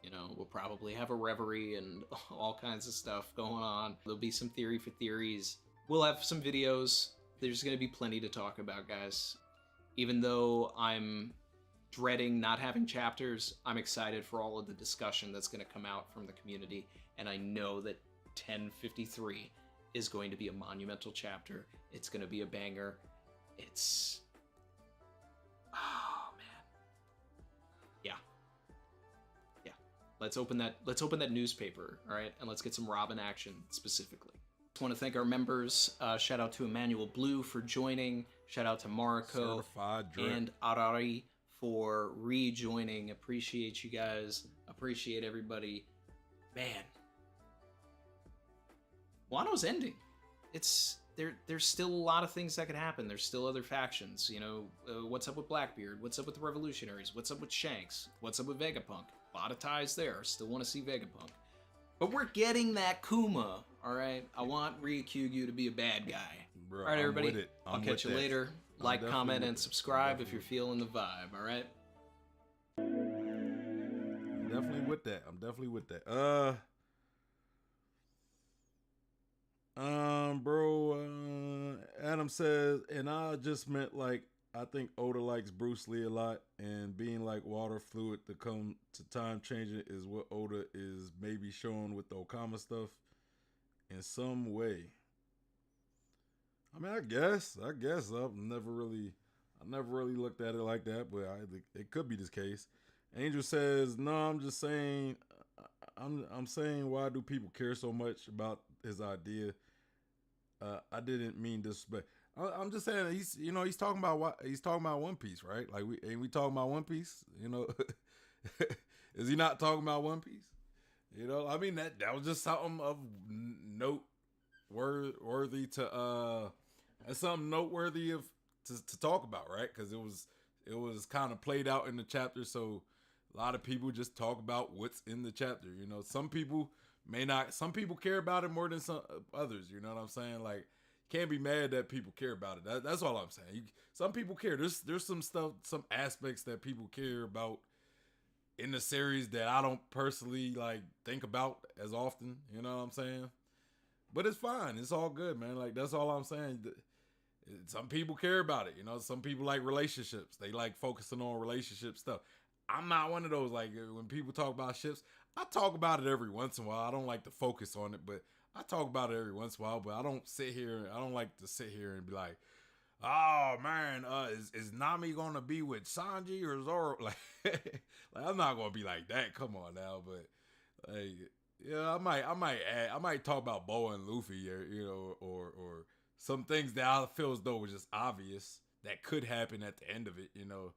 Speaker 4: You know, we'll probably have a reverie and all kinds of stuff going on. There'll be some theory for theories. We'll have some videos. There's going to be plenty to talk about, guys. Even though I'm dreading not having chapters, I'm excited for all of the discussion that's going to come out from the community. And I know that 1053 is going to be a monumental chapter. It's going to be a banger. It's... oh, man. Yeah. Let's open that newspaper, all right? And let's get some Robin action specifically. Just want to thank our members. Shout out to Emmanuel Blue for joining. Shout out to Mariko and Arari for rejoining. Appreciate you guys. Appreciate everybody. Man. Wano's ending. It's there's still a lot of things that could happen. There's still other factions. You know, what's up with Blackbeard? What's up with the Revolutionaries? What's up with Shanks? What's up with Vegapunk? A lot of ties there. Still want to see Vegapunk. But we're getting that Kuma, all right? I want Ryukyu to be a bad guy.
Speaker 1: Bro,
Speaker 4: all right,
Speaker 1: I'm
Speaker 4: everybody.
Speaker 1: with it.
Speaker 4: I'll
Speaker 1: I'm
Speaker 4: catch you
Speaker 1: with that.
Speaker 4: later.
Speaker 1: I'm
Speaker 4: Like,
Speaker 1: definitely
Speaker 4: comment,
Speaker 1: with
Speaker 4: and
Speaker 1: it.
Speaker 4: subscribe if
Speaker 1: Definitely
Speaker 4: you're feeling the vibe, all right?
Speaker 1: I'm definitely with that. I'm definitely with that. Bro, Adam says, and I just meant like I think Oda likes Bruce Lee a lot, and being like water fluid to come to time changing is what Oda is maybe showing with the Okama stuff in some way. I mean, I guess I've never really looked at it like that, but it could be this case. Angel says, no, I'm just saying, I'm saying, why do people care so much about his idea? I didn't mean disrespect. I'm just saying he's talking about One Piece, right? Like we talking about One Piece, you know? Is he not talking about One Piece? You know, I mean that was just something of note worthy to that's something noteworthy of to talk about, right? Because it was kind of played out in the chapter, so a lot of people just talk about what's in the chapter. You know, some people care about it more than some others. You know what I'm saying? Like, can't be mad that people care about it. That's all I'm saying. Some people care. There's some stuff, some aspects that people care about in the series that I don't personally like think about as often. You know what I'm saying? But it's fine. It's all good, man. Like, that's all I'm saying. Some people care about it. You know, some people like relationships. They like focusing on relationship stuff. I'm not one of those. Like, when people talk about ships, I talk about it every once in a while. I don't like to focus on it, but I talk about it every once in a while. But I don't like to sit here and be like, oh man, is Nami gonna be with Sanji or Zoro? Like, I'm not gonna be like that. Come on now, but like, yeah, I might talk about Boa and Luffy, or you know, or some things that I feel as though was just obvious that could happen at the end of it. You know,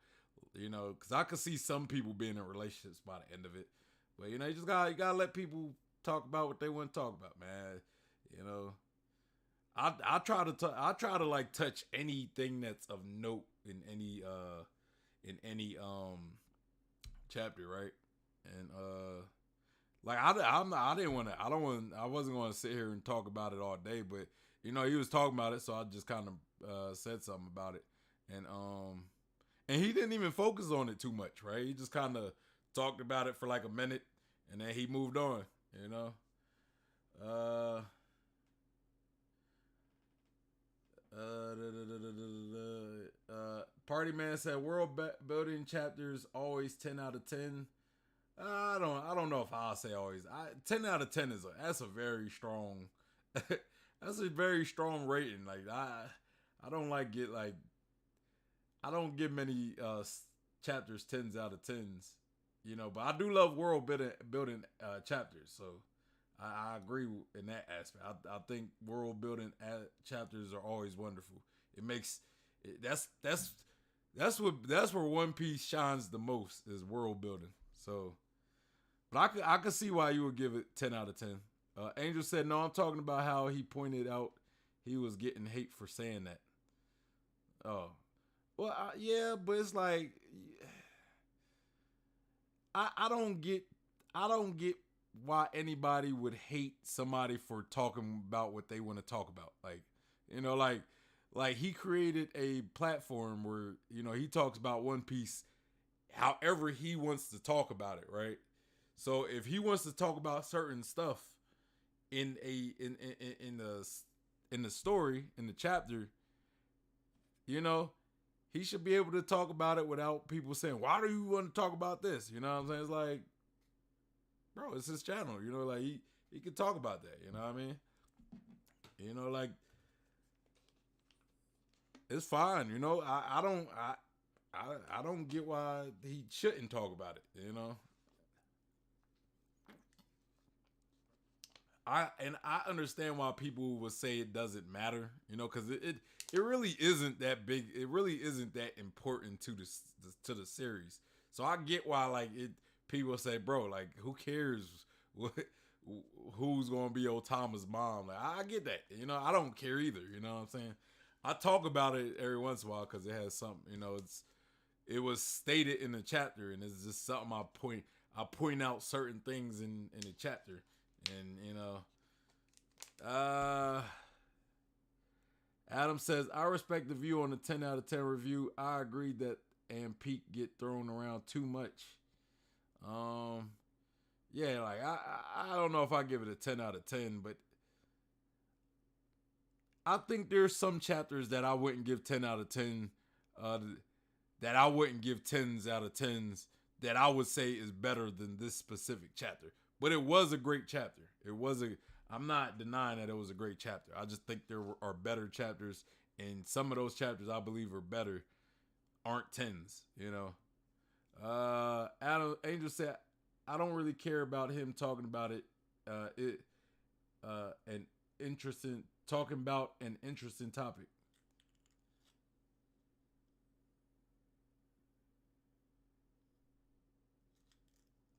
Speaker 1: because I could see some people being in relationships by the end of it. But you know, you gotta let people talk about what they want to talk about, man. You know, I try to like touch anything that's of note in any chapter, right? And like I wasn't going to sit here and talk about it all day, but you know, he was talking about it, so I just kind of said something about it, and he didn't even focus on it too much, right? He just kind of talked about it for like a minute, and then he moved on, you know. Party Man said world building chapters always 10 out of 10. I don't know if I'll say always. 10 out of 10 that's a very strong that's a very strong rating. Like I don't give many chapters 10s out of 10s, you know, but I do love world building chapters, so I agree in that aspect. I think world building chapters are always wonderful. It makes that's where One Piece shines the most, is world building. So, but I could see why you would give it 10 out of 10. Angel said, no, I'm talking about how he pointed out he was getting hate for saying that. Oh, well, yeah, but it's like, I don't get why anybody would hate somebody for talking about what they want to talk about. Like, you know, like he created a platform where, you know, he talks about One Piece however he wants to talk about it, right? So if he wants to talk about certain stuff in the story, in the chapter, you know, he should be able to talk about it without people saying, why do you want to talk about this? You know what I'm saying? It's like, bro, it's his channel, you know, like he can talk about that, you know what I mean? You know, like, it's fine, you know. I don't get why he shouldn't talk about it, you know. I understand why people would say it doesn't matter, you know, because it really isn't that big. It really isn't that important to the series. So I get why, like, people say, bro, like, who cares who's gonna be Otama's mom. Like, I get that. You know, I don't care either. You know what I'm saying? I talk about it every once in a while because it has something. You know, it was stated in the chapter, and it's just something I point out certain things in the chapter, and you know, Adam says, I respect the view on the 10 out of 10 review. I agree that and Pete get thrown around too much. Yeah, like I don't know if I give it a 10 out of 10, but I think there's some chapters that I wouldn't give 10 out of 10, that I wouldn't give 10s out of 10s, that I would say is better than this specific chapter. But it was a great chapter. I'm not denying that it was a great chapter. I just think there are better chapters, and some of those chapters I believe are better aren't 10s, you know. Angel said, I don't really care about him talking about it. Talking about an interesting topic.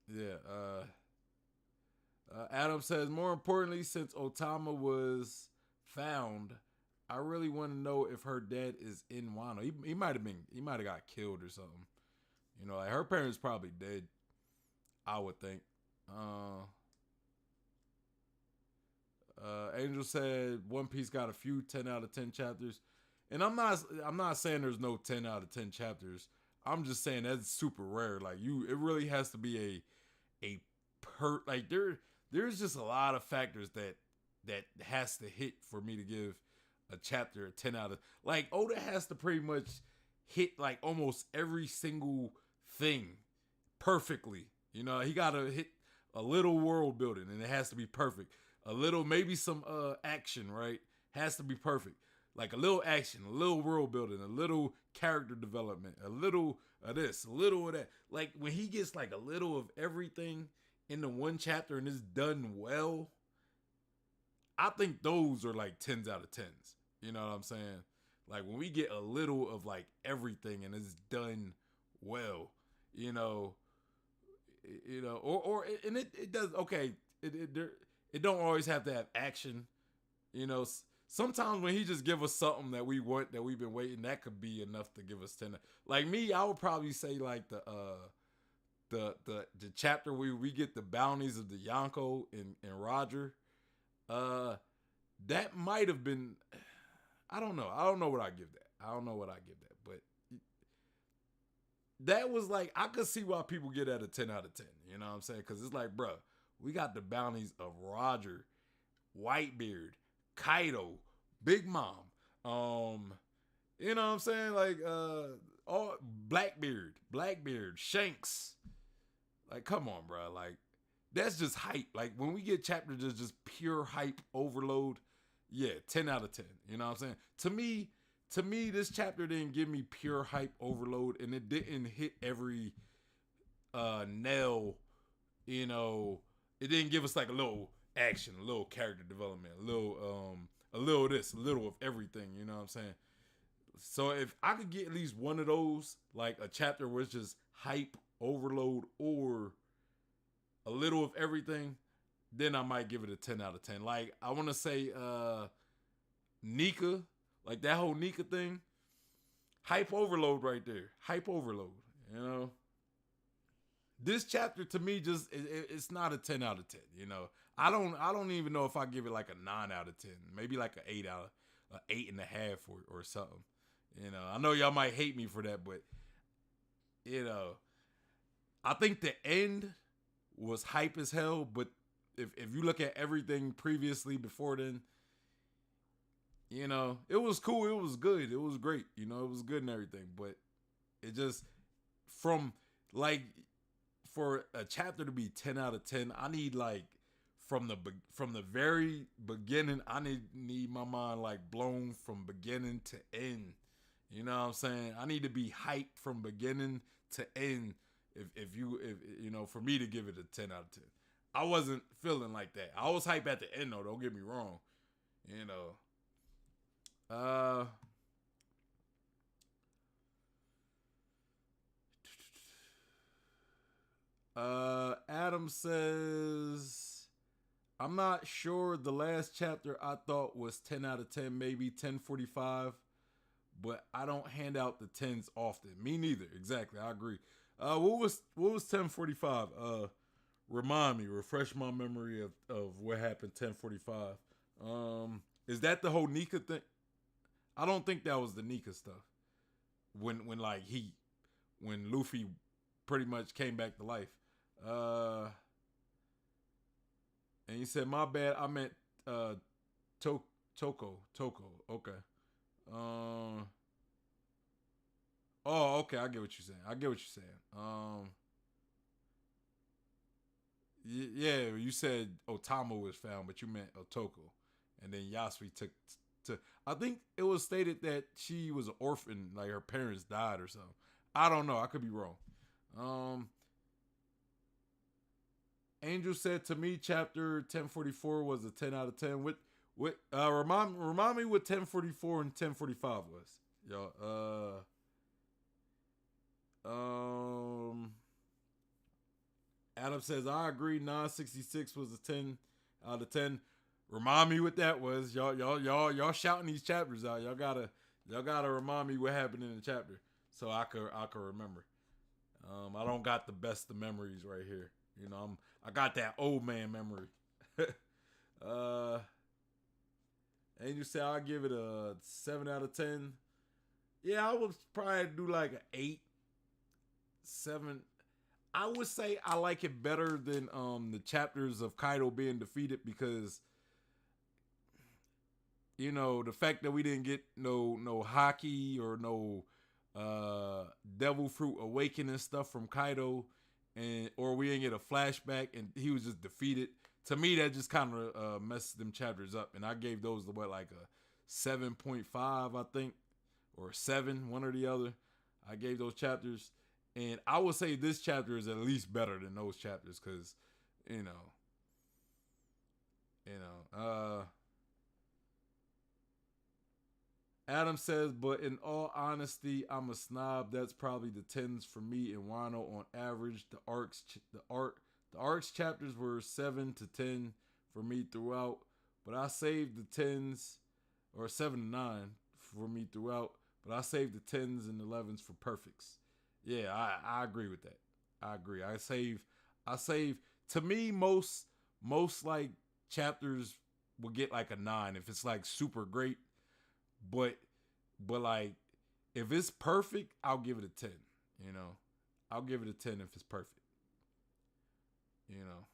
Speaker 1: Yeah. Adam says, more importantly, since Otama was found, I really want to know if her dad is in Wano. He might have got killed or something. You know, like her parents probably dead, I would think. Angel said One Piece got a few 10 out of 10 chapters. And I'm not saying there's no 10 out of 10 chapters. I'm just saying that's super rare. Like it really has to be there's just a lot of factors that has to hit for me to give a chapter a 10 out of, like, Oda has to pretty much hit like almost every single thing perfectly. You know, he got to hit a little world building and it has to be perfect. A little, maybe some action, right? Has to be perfect. Like a little action, a little world building, a little character development, a little of this, a little of that. Like when he gets like a little of everything in the one chapter and it's done well, I think those are like 10s out of 10s. You know what I'm saying? Like when we get a little of like everything and it's done well, you know, and it does, okay. It don't always have to have action, you know. Sometimes when he just give us something that we want, that we've been waiting, that could be enough to give us 10. Like me, I would probably say like the chapter where we get the bounties of the Yonko and Roger. That might have been, I don't know. I don't know what I give that. But that was like, I could see why people get at a 10 out of 10. You know what I'm saying? Because it's like, bro, we got the bounties of Roger, Whitebeard, Kaido, Big Mom, you know what I'm saying? Like, all Blackbeard, Shanks. Like, come on, bro. Like, that's just hype. Like, when we get chapters that's just pure hype overload, yeah, 10 out of 10. You know what I'm saying? To me, this chapter didn't give me pure hype overload, and it didn't hit every nail, you know. It didn't give us like a little action, a little character development, a little of this, a little of everything, you know what I'm saying? So if I could get at least one of those, like a chapter where it's just hype, overload, or a little of everything, then I might give it a 10 out of 10. Like, I want to say Nika, like that whole Nika thing, hype overload right there. Hype overload, you know? This chapter to me just it's not a 10 out of 10, you know. I don't even know if I give it like a 9 out of 10, maybe like an 8.5 or something. You know, I know y'all might hate me for that, but you know, I think the end was hype as hell. But if you look at everything previously before then, you know, it was cool, it was good, it was great, you know, it was good and everything. But it just from like, for a chapter to be 10 out of 10, I need like from the very beginning, I need my mind like blown from beginning to end. You know what I'm saying? I need to be hyped from beginning to end. If you know, for me to give it a 10 out of 10. I wasn't feeling like that. I was hyped at the end though, don't get me wrong. You know. Adam says, I'm not sure. The last chapter I thought was 10 out of 10, maybe 10.45, but I don't hand out the 10s often. Me neither. Exactly. I agree. What was 10.45? Remind me, refresh my memory of what happened 10.45. Is that the whole Nika thing? I don't think that was the Nika stuff. When Luffy pretty much came back to life. And you said, my bad, I meant Toko. Okay. Oh, okay, I get what you're saying. Yeah, you said Otama was found, but you meant Otoko. And then Yasui took to I think it was stated that she was an orphan, like her parents died or something. I don't know, I could be wrong. Angel said to me chapter 1044 was a 10 out of 10. Remind me what 1044 and 1045 was. Yo, Adam says, I agree, 966 was a 10 out of 10. Remind me what that was. Y'all shouting these chapters out. Y'all gotta remind me what happened in the chapter so I could remember. I don't got the best of memories right here. You know, I got that old man memory. And you say I'll give it a 7 out of 10. Yeah, I would probably do like an 8, 7. I would say I like it better than the chapters of Kaido being defeated because, you know, the fact that we didn't get no hockey or no devil fruit awakening stuff from Kaido, or we didn't get a flashback and he was just defeated. To me, that just kind of messed them chapters up, and I gave those like a 7.5, I think, or 7, one or the other. I gave those chapters, and I would say this chapter is at least better than those chapters because, you know. Adam says, but in all honesty, I'm a snob. That's probably the 10s for me and Wano on average. The arcs chapters were 7 to 10 for me throughout, but I saved the 10s, or 7 to 9 for me throughout, but I saved the 10s and 11s for perfects. Yeah, I agree with that. I agree. I save. To me, most like chapters will get like a 9 if it's like super great. But like if it's perfect, I'll give it a 10. You know, I'll give it a 10 if it's perfect. You know,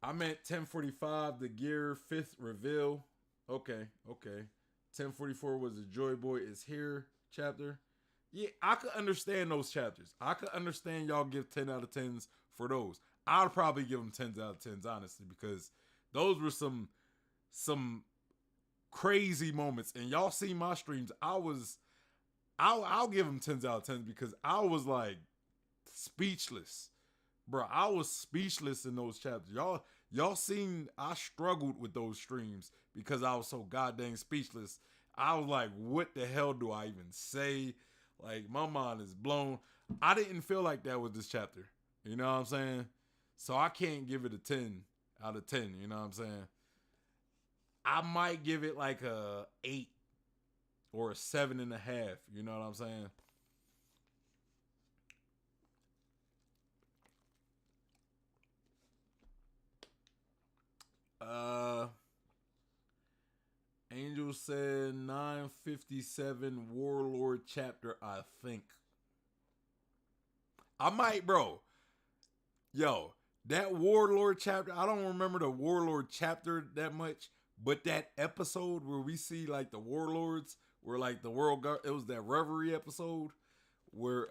Speaker 1: I meant 1045, the Gear 5th reveal. Okay. 1044 was the Joy Boy is here chapter. Yeah, I could understand those chapters. I could understand y'all give 10 out of 10s for those. I'd probably give them 10s out of 10s, honestly, because those were some crazy moments. And y'all see my streams. I'll give them 10s out of 10s because I was like speechless. Bro, I was speechless in those chapters. Y'all seen I struggled with those streams because I was so goddamn speechless. I was like, what the hell do I even say? Like, my mind is blown. I didn't feel like that with this chapter. You know what I'm saying? So I can't give it a 10 out of 10. You know what I'm saying? I might give it like a 8 or a 7.5. You know what I'm saying? Angel said 957 Warlord chapter, I think. I might, bro. Yo, that Warlord chapter, I don't remember the Warlord chapter that much, but that episode where we see like the Warlords, where like the world guard, it was that Reverie episode where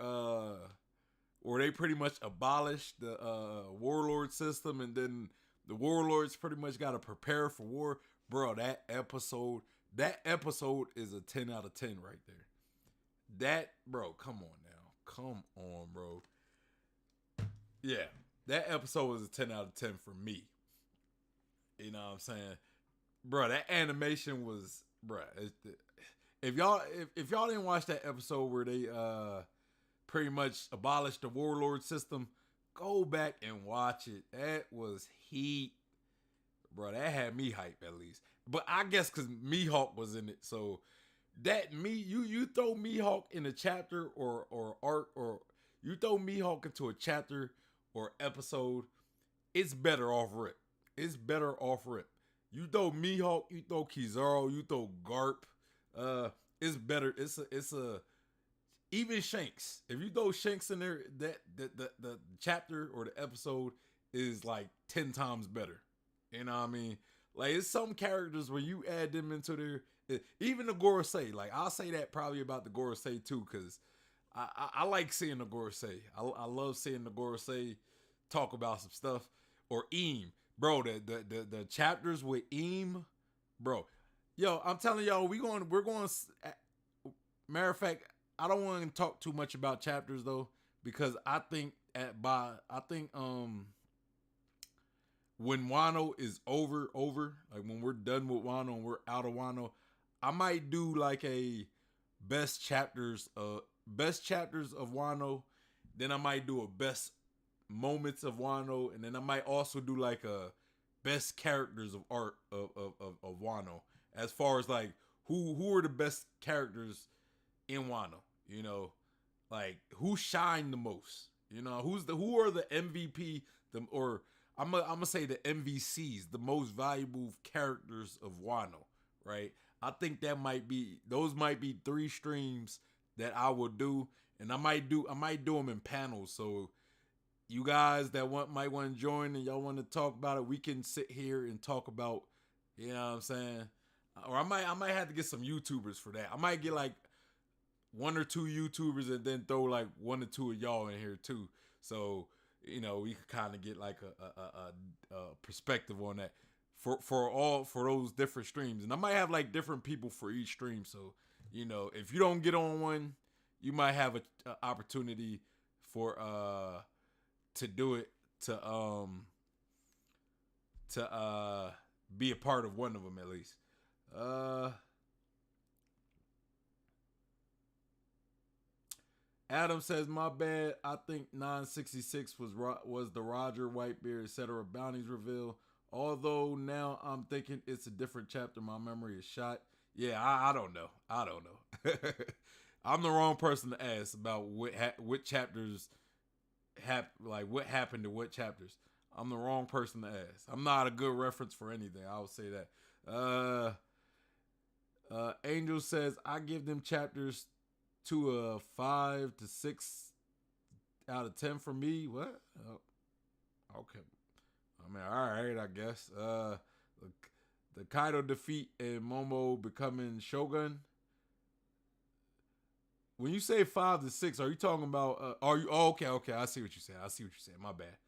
Speaker 1: they pretty much abolished the Warlord system, and then the Warlords pretty much got to prepare for war. Bro, that episode is a 10 out of 10 right there. That, bro, come on now. Come on, bro. Yeah, that episode was a 10 out of 10 for me. You know what I'm saying? Bro, that animation was, bro, if y'all didn't watch that episode where they pretty much abolished the Warlord system, Go back and watch it. That was heat. Bro, that had me hype at least. But I guess because Mihawk was in it, so that you throw Mihawk in a chapter or arc, or you throw Mihawk into a chapter or episode, it's better off rip. It's better off rip. You throw Mihawk, you throw Kizaru, you throw Garp. It's better. It's a even Shanks. If you throw Shanks in there, that the chapter or the episode is like 10 times better. You know what I mean? Like, it's some characters when you add them into there, even the Gorosei. Like, I'll say that probably about the Gorosei too, because I like seeing the Gorosei. I love seeing the Gorosei talk about some stuff. Or Eam. Bro, the chapters with Eam, bro. Yo, I'm telling y'all, we're going. Matter of fact, I don't want to talk too much about chapters though, because I think when Wano is over, like when we're done with Wano and we're out of Wano, I might do like a best chapters of Wano. Then I might do a best moments of Wano, and then I might also do like a best characters of art of Wano, as far as like who are the best characters in Wano, you know, like who shine the most, you know, who are the MVP, or I'm gonna say the MVCs, the most valuable characters of Wano, right? I think those might be 3 streams that I will do, and I might do them in panels. So you guys that might want to join and y'all want to talk about it, we can sit here and talk about, you know what I'm saying? Or I might have to get some YouTubers for that. I might get like 1 or 2 YouTubers and then throw like 1 or 2 of y'all in here too. So, you know, we could kind of get like a perspective on that for those different streams. And I might have like different people for each stream. So, you know, if you don't get on one, you might have an opportunity for to do it, to be a part of one of them at least. Adam says, my bad. I think 966 was the Roger, Whitebeard, etc. bounties reveal. Although now I'm thinking it's a different chapter. My memory is shot. Yeah, I don't know. I'm the wrong person to ask about what chapters what happened to what chapters. I'm the wrong person to ask. I'm not a good reference for anything. I would say that. Angel says, I give them chapters to a 5 to 6 out of 10 for me. What? Oh, okay. I mean, all right, I guess. The Kaido defeat and Momo becoming Shogun. When you say 5 to 6, are you talking about? Okay. I see what you're saying. My bad.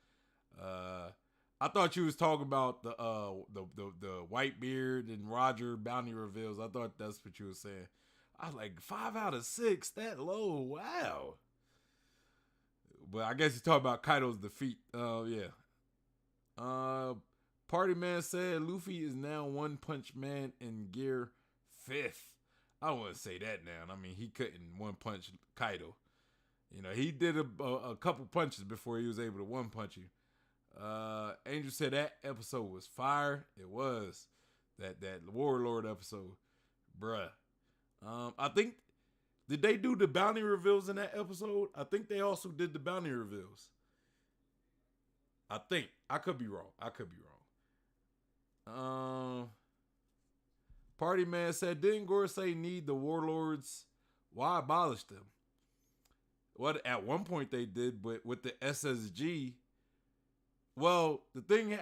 Speaker 1: I thought you was talking about the Whitebeard and Roger bounty reveals. I thought that's what you were saying. I was like, 5 out of 6, that low? Wow. But I guess you're talking about Kaido's defeat. Yeah. Party Man said Luffy is now One Punch Man in Gear 5th. I don't want to say that now. I mean, he couldn't one punch Kaido. You know, he did a couple punches before he was able to one punch you. Angel said that episode was fire. It was that Warlord episode, bruh. I think, did they do the bounty reveals in that episode? I think they also did the bounty reveals. I think. I could be wrong. Party Man said, didn't Gorosei need the warlords? Why abolish them? Well, at one point they did, but with the SSG, well, the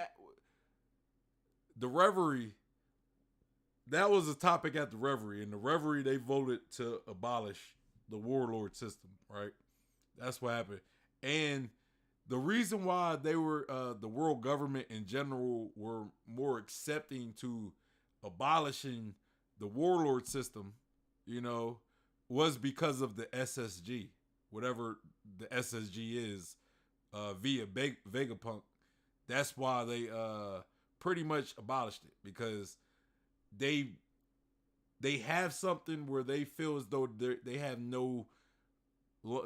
Speaker 1: Reverie, that was a topic at the Reverie. And the Reverie, they voted to abolish the warlord system, right? That's what happened. And the reason why they were, the world government in general, were more accepting to abolishing the warlord system, you know, was because of the SSG, whatever the SSG is, via Vegapunk. That's why they pretty much abolished it, because they have something where they feel as though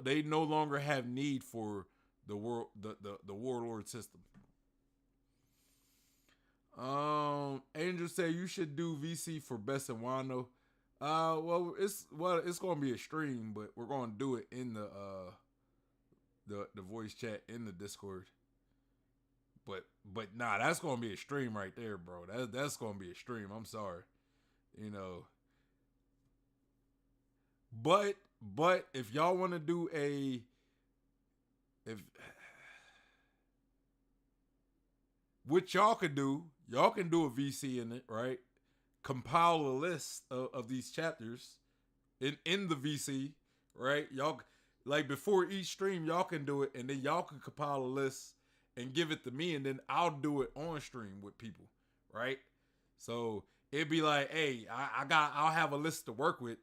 Speaker 1: they no longer have need for the warlord system. Angel said you should do VC for Best in Wano. It's gonna be a stream, but we're gonna do it in the voice chat in the Discord. But nah, that's gonna be a stream right there, bro. That's gonna be a stream. I'm sorry, you know. But if y'all want to do what y'all can do a VC in it, right? Compile a list of these chapters in the VC, right? Y'all, like, before each stream, y'all can do it, and then y'all can compile a list and give it to me, and then I'll do it on stream with people, right? So it'd be like, hey, I'll have a list to work with,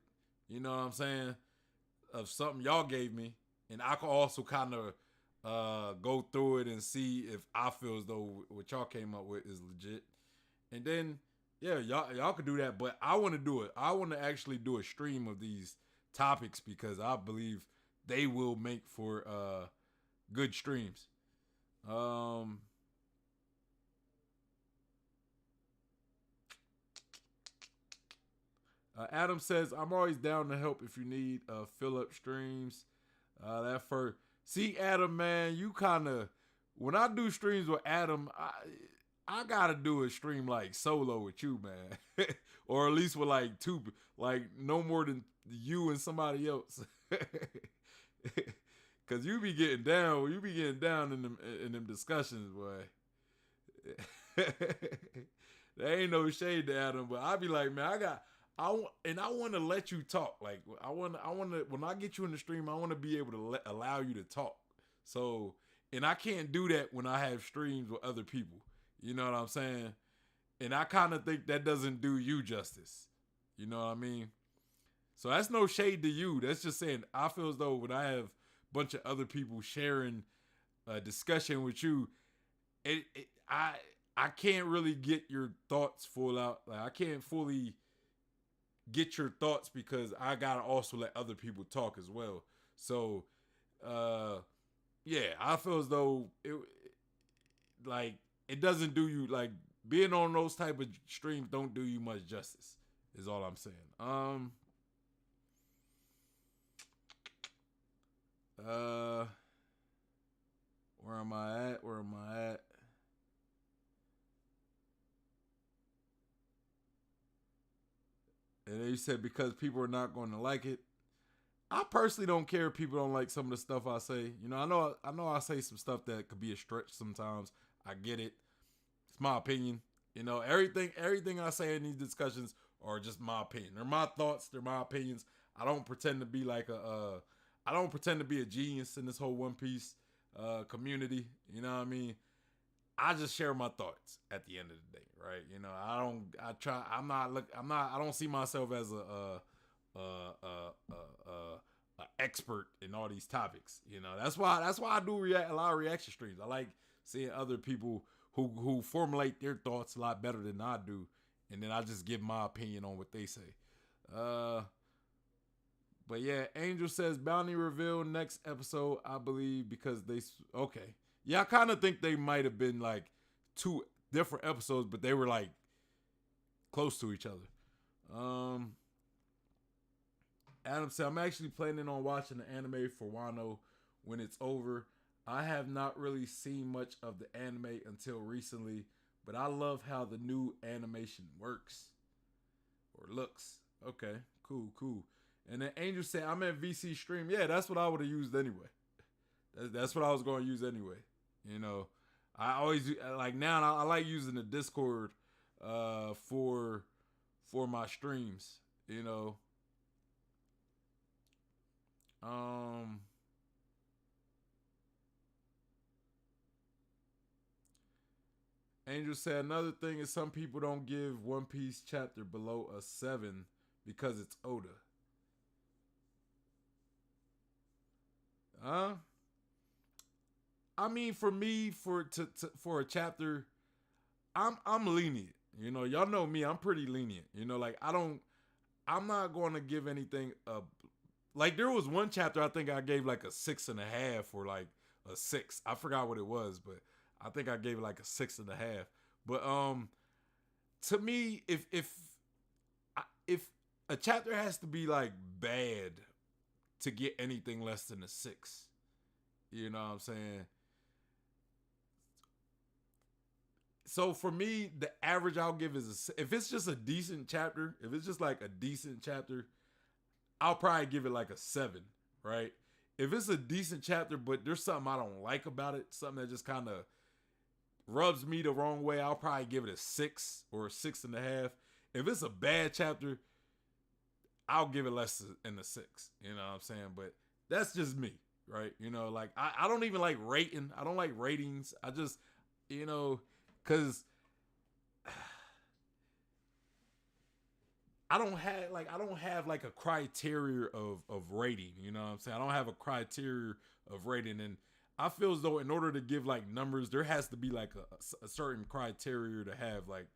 Speaker 1: you know what I'm saying, of something y'all gave me, and I can also kind of go through it and see if I feel as though what y'all came up with is legit. And then, yeah, y'all could do that, but I want to do it. I want to actually do a stream of these topics because I believe they will make for good streams. Adam says, I'm always down to help if you need fill up streams. That first, see, Adam, man, you kind of, when I do streams with Adam, I gotta do a stream like solo with you, man, or at least with like two, like no more than you and somebody else, cause you be getting down in them discussions, boy. There ain't no shade to Adam, but I be like, man, I want to let you talk. Like I want to when I get you in the stream, I want to be able to allow you to talk. So, and I can't do that when I have streams with other people. You know what I'm saying? And I kind of think that doesn't do you justice. You know what I mean? So that's no shade to you. That's just saying I feel as though when I have a bunch of other people sharing a discussion with you, I can't really get your thoughts full out. Like I can't fully get your thoughts because I gotta also let other people talk as well. So, yeah, I feel as though it doesn't do you, like, being on those type of streams don't do you much justice, is all I'm saying. Where am I at? And they said because people are not going to like it. I personally don't care if people don't like some of the stuff I say. You know, I know I say some stuff that could be a stretch sometimes. I get it. It's my opinion. You know, everything I say in these discussions are just my opinion. They're my thoughts. They're my opinions. I don't pretend to be like I don't pretend to be a genius in this whole One Piece community. You know what I mean? I just share my thoughts at the end of the day, right? You know, I don't see myself as a expert in all these topics. You know, that's why I do a lot of reaction streams. I like seeing other people who formulate their thoughts a lot better than I do, and then I just give my opinion on what they say. But yeah, Angel says bounty reveal next episode, I believe, because okay. Yeah, I kind of think they might have been like two different episodes, but they were like close to each other. Adam said, I'm actually planning on watching the anime for Wano when it's over. I have not really seen much of the anime until recently, but I love how the new animation works or looks. Okay, cool. And then Angel said, I'm at VC stream. Yeah, that's what I would have used anyway. That's what I was going to use anyway. You know, I always like now. I like using the Discord for my streams. You know, Angel said another thing is some people don't give One Piece chapter below a 7 because it's Oda. I mean, for me, for a chapter, I'm lenient. You know, y'all know me. I'm pretty lenient. You know, like I'm not going to give anything. Like there was one chapter I think I gave like a 6.5 or like a 6. I forgot what it was, but I think I gave it like a 6.5. But to me, if a chapter has to be like bad to get anything less than a 6, you know what I'm saying? So for me, the average I'll give is if it's just a decent chapter, if it's just like a decent chapter, I'll probably give it like a 7, right? If it's a decent chapter, but there's something I don't like about it, something that just kind of rubs me the wrong way, I'll probably give it a 6 or a 6.5. If it's a bad chapter, I'll give it less than a 6. You know what I'm saying? But that's just me, right? You know, like I don't even like rating. I don't like ratings. I just, you know, because I don't have like a criteria of rating. You know what I'm saying? I don't have a criteria of rating, and I feel as though in order to give like numbers, there has to be like a certain criteria to have, like,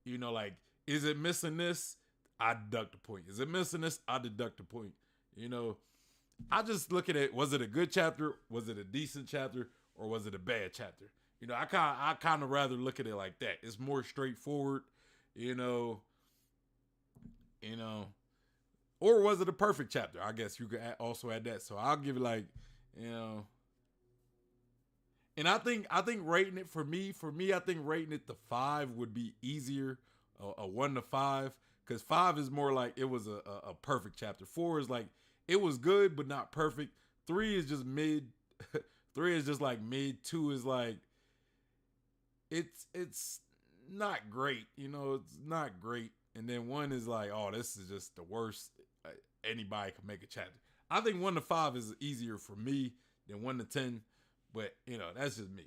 Speaker 1: you know, like, is it missing this? I deduct a point. Is it missing this? I deduct a point. You know, I just look at it. Was it a good chapter? Was it a decent chapter? Or was it a bad chapter? You know, I kind of rather look at it like that. It's more straightforward, you know, or was it a perfect chapter? I guess you could also add that. So I'll give it like, you know, and I think rating it for me, I think rating it to 5 would be easier, a 1 to 5, because 5 is more like it was a perfect chapter. 4 is like it was good but not perfect. 3 is just mid. 3 is just like mid. 2 is like it's not great, you know, it's not great. And then 1 is like, oh, this is just the worst anybody can make a chapter. I think 1 to 5 is easier for me than 1 to 10, but you know, that's just me.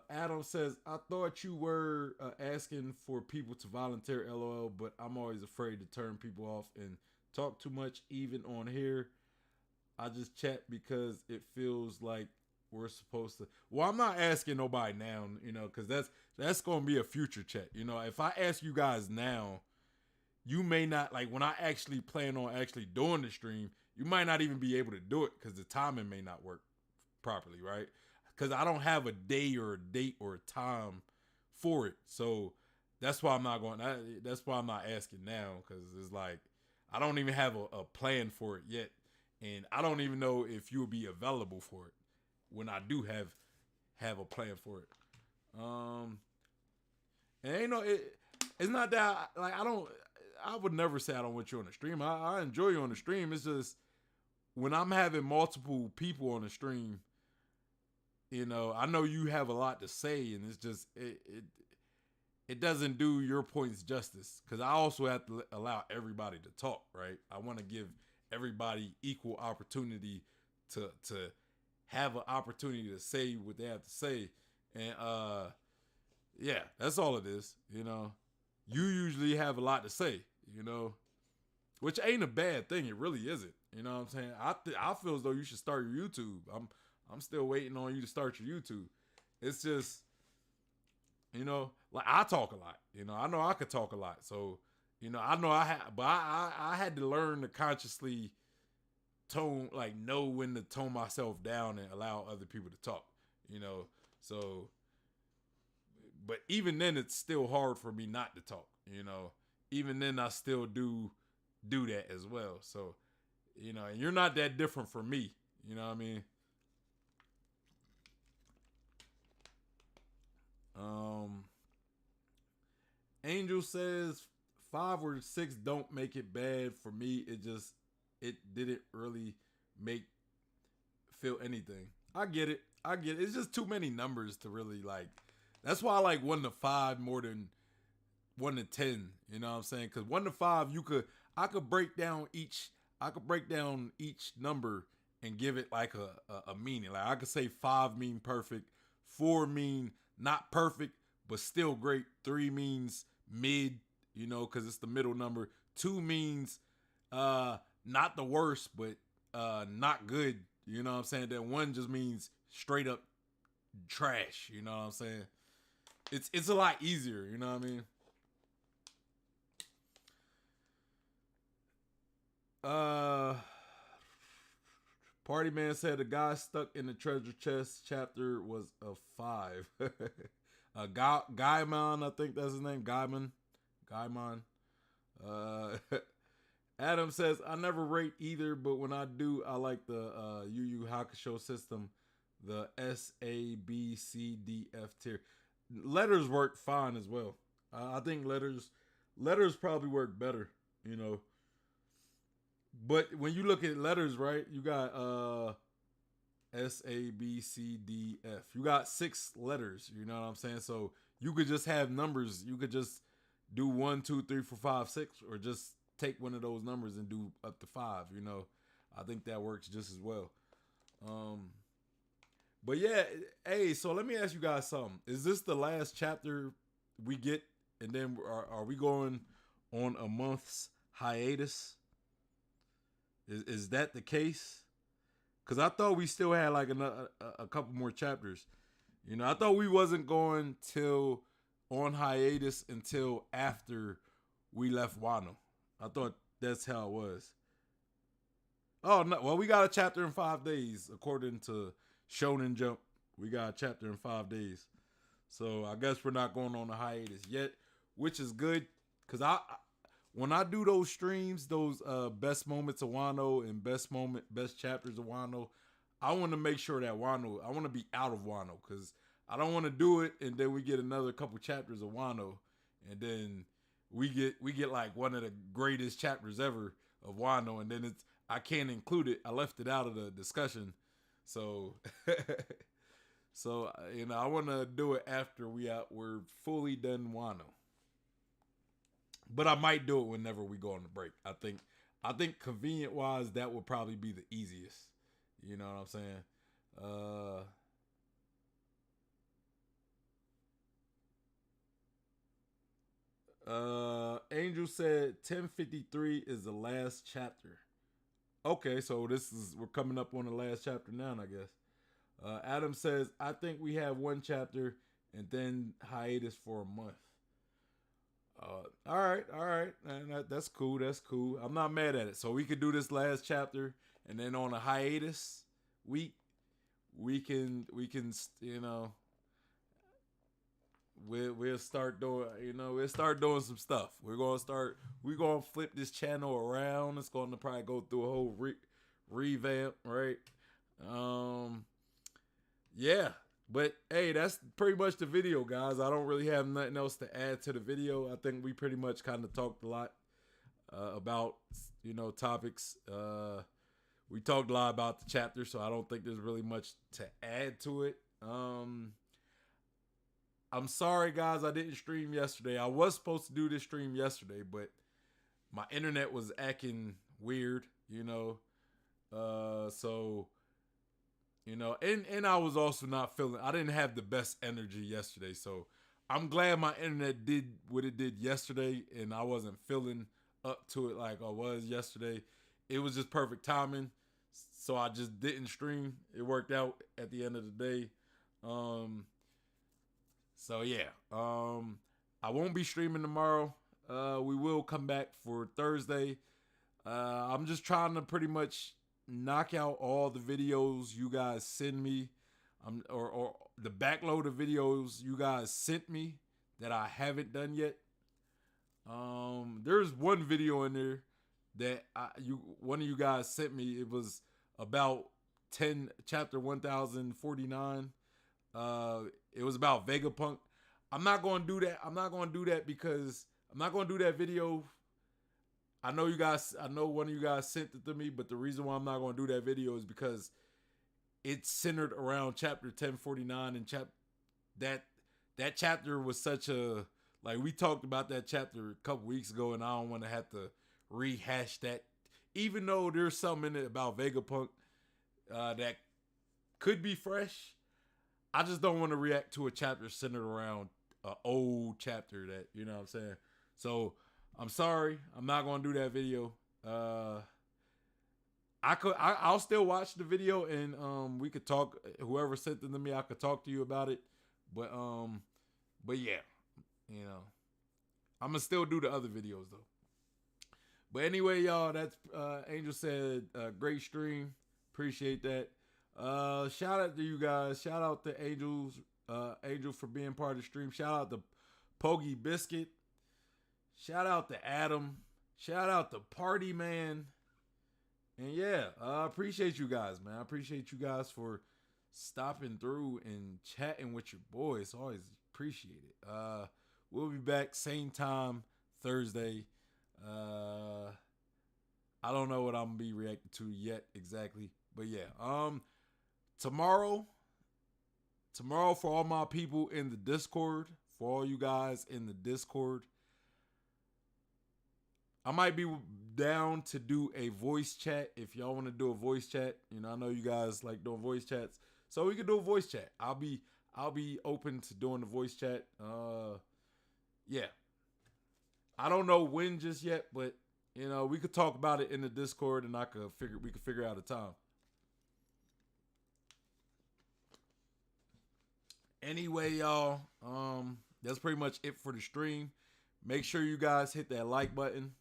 Speaker 1: Adam says, I thought you were asking for people to volunteer, LOL, but I'm always afraid to turn people off and talk too much, even on here. I just chat because it feels like we're supposed to. Well, I'm not asking nobody now, you know, because that's going to be a future chat. You know, if I ask you guys now, you may not, like, when I actually plan on actually doing the stream, you might not even be able to do it because the timing may not work properly, right? Because I don't have a day or a date or a time for it. So that's why I'm not going. That's why I'm not asking now, because it's like I don't even have a plan for it yet, and I don't even know if you'll be available for it when I do have a plan for it. And you know, it's not that I would never say I don't want you on the stream. I enjoy you on the stream. It's just when I'm having multiple people on the stream, you know, I know you have a lot to say, and it's just it doesn't do your points justice, because I also have to allow everybody to talk, right? I want to give everybody equal opportunity to have an opportunity to say what they have to say, and yeah, that's all it is. You know, you usually have a lot to say, you know, which ain't a bad thing. It really isn't. You know what I'm saying? I feel as though you should start your YouTube. I'm still waiting on you to start your YouTube. It's just, you know, like I talk a lot. You know, I know I could talk a lot. So, you know, I know I had to learn to consciously know when to tone myself down and allow other people to talk. You know, so, but even then, it's still hard for me not to talk. You know, even then, I still do that as well. So, you know, and you're not that different from me. You know what I mean? Angel says 5 or 6 don't make it bad for me. It didn't really feel anything. I get it. It's just too many numbers to really like. That's why I like 1 to 5 more than 1 to 10. You know what I'm saying? Because 1 to 5, I could break down each number and give it like a meaning. Like I could say 5 mean perfect, 4 mean not perfect but still great, 3 means mid, you know, because it's the middle number. 2 means not the worst but not good, you know what I'm saying? Then 1 just means straight up trash, you know what I'm saying? It's a lot easier, you know what I mean? Party Man said the guy stuck in the treasure chest chapter was a 5. Gaimon, I think that's his name. Gaimon. Adam says, I never rate either, but when I do, I like the Yu Yu Hakusho system, the S, A, B, C, D, F tier. Letters work fine as well. I think letters probably work better, you know. But when you look at letters, right, you got S, A, B, C, D, F. You got 6 letters, you know what I'm saying? So you could just have numbers. You could just do 1, 2, 3, 4, 5, 6, or just take one of those numbers and do up to 5, you know. I think that works just as well. But yeah, hey, so let me ask you guys something. Is this the last chapter we get, and then are we going on a month's hiatus? Is that the case? Because I thought we still had like a couple more chapters. You know, I thought we wasn't going on hiatus until after we left Wano. I thought that's how it was. Oh, no. Well, we got a chapter in 5 days. According to Shonen Jump, we got a chapter in 5 days. So I guess we're not going on a hiatus yet, which is good. Because when I do those streams, those best moments of Wano and best chapters of Wano, I want to make sure that I want to be out of Wano. Because I don't want to do it and then we get another couple chapters of Wano. And then we get like one of the greatest chapters ever of Wano, and then I can't include it. I left it out of the discussion, so you know, I want to do it after we're fully done Wano. But I might do it whenever we go on the break. I think convenient wise that would probably be the easiest. You know what I'm saying? Angel said 1053 is the last chapter. Okay, so we're coming up on the last chapter now, I guess. Adam says, I think we have 1 chapter and then hiatus for a month. All right. And that's cool. I'm not mad at it. So we could do this last chapter, and then on a hiatus week, we can, you know, we'll start doing, you know, we'll start doing some stuff. We're gonna flip this channel around. It's gonna probably go through a whole revamp, right? Yeah, but hey, that's pretty much the video, guys. I don't really have nothing else to add to the video. I think we pretty much kind of talked a lot about, you know, topics. We talked a lot about the chapter, so I don't think there's really much to add to it. I'm sorry, guys, I didn't stream yesterday. I was supposed to do this stream yesterday, but my internet was acting weird, you know. So, you know, and I was also I didn't have the best energy yesterday. So I'm glad my internet did what it did yesterday, and I wasn't feeling up to it like I was yesterday. It was just perfect timing. So I just didn't stream. It worked out at the end of the day. So yeah, I won't be streaming tomorrow. We will come back for Thursday. I'm just trying to pretty much knock out all the videos you guys send me, or the backload of videos you guys sent me that I haven't done yet. There's one video in there that one of you guys sent me. It was about chapter 1049. It was about Vegapunk. I'm not going to do that. I'm not going to do that because I'm not going to do that video. I know one of you guys sent it to me, but the reason why I'm not going to do that video is because it's centered around chapter 1049, and that chapter was such a, like, we talked about that chapter a couple weeks ago, and I don't want to have to rehash that. Even though there's something in it about Vegapunk that could be fresh, I just don't want to react to a chapter centered around an old chapter that, you know what I'm saying? So I'm sorry, I'm not going to do that video. I'll still watch the video, and we could talk. Whoever sent it to me, I could talk to you about it. But yeah, you know, I'm gonna still do the other videos though. But anyway, y'all, that's Angel said great stream. Appreciate that. Shout out to you guys. Shout out to Angel for being part of the stream. Shout out to Pogi Biscuit. Shout out to Adam. Shout out to Party Man. And yeah, I appreciate you guys, man. I appreciate you guys for stopping through and chatting with your boy. It's always appreciated. We'll be back same time Thursday. I don't know what I'm gonna be reacting to yet exactly, but yeah. Tomorrow for all my people in the Discord, for all you guys in the Discord, I might be down to do a voice chat if y'all want to do a voice chat. You know, I know you guys like doing voice chats, so we can do a voice chat. I'll be open to doing the voice chat. Yeah. I don't know when just yet, but you know, we could talk about it in the Discord and we could figure out a time. Anyway, y'all, that's pretty much it for the stream. Make sure you guys hit that like button.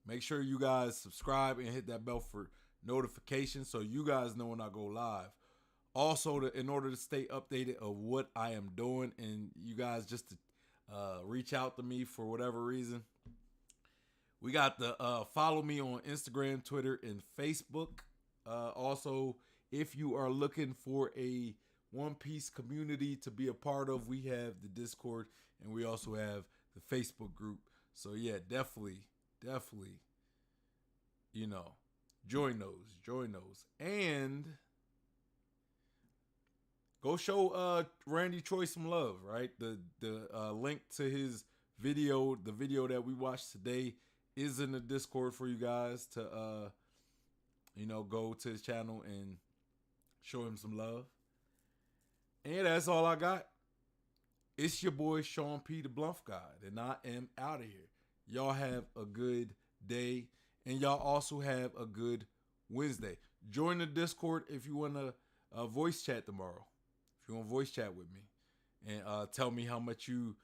Speaker 1: Make sure you guys subscribe and hit that bell for notifications so you guys know when I go live. Also, in order to stay updated of what I am doing and you guys just to reach out to me for whatever reason, we got the follow me on Instagram, Twitter, and Facebook. Also, if you are looking for a One Piece community to be a part of, we have the Discord and we also have the Facebook group. So yeah, definitely, you know, join those. And go show Randy Troy some love, right? The link to his video, the video that we watched today, is in the Discord for you guys to you know, go to his channel and show him some love. And yeah, that's all I got. It's your boy Sean P, the Bluff God, and I am out of here. Y'all have a good day, and y'all also have a good Wednesday. Join the Discord if you want to voice chat tomorrow. If you want to voice chat with me and tell me how much you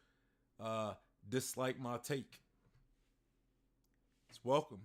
Speaker 1: dislike my take. It's welcome.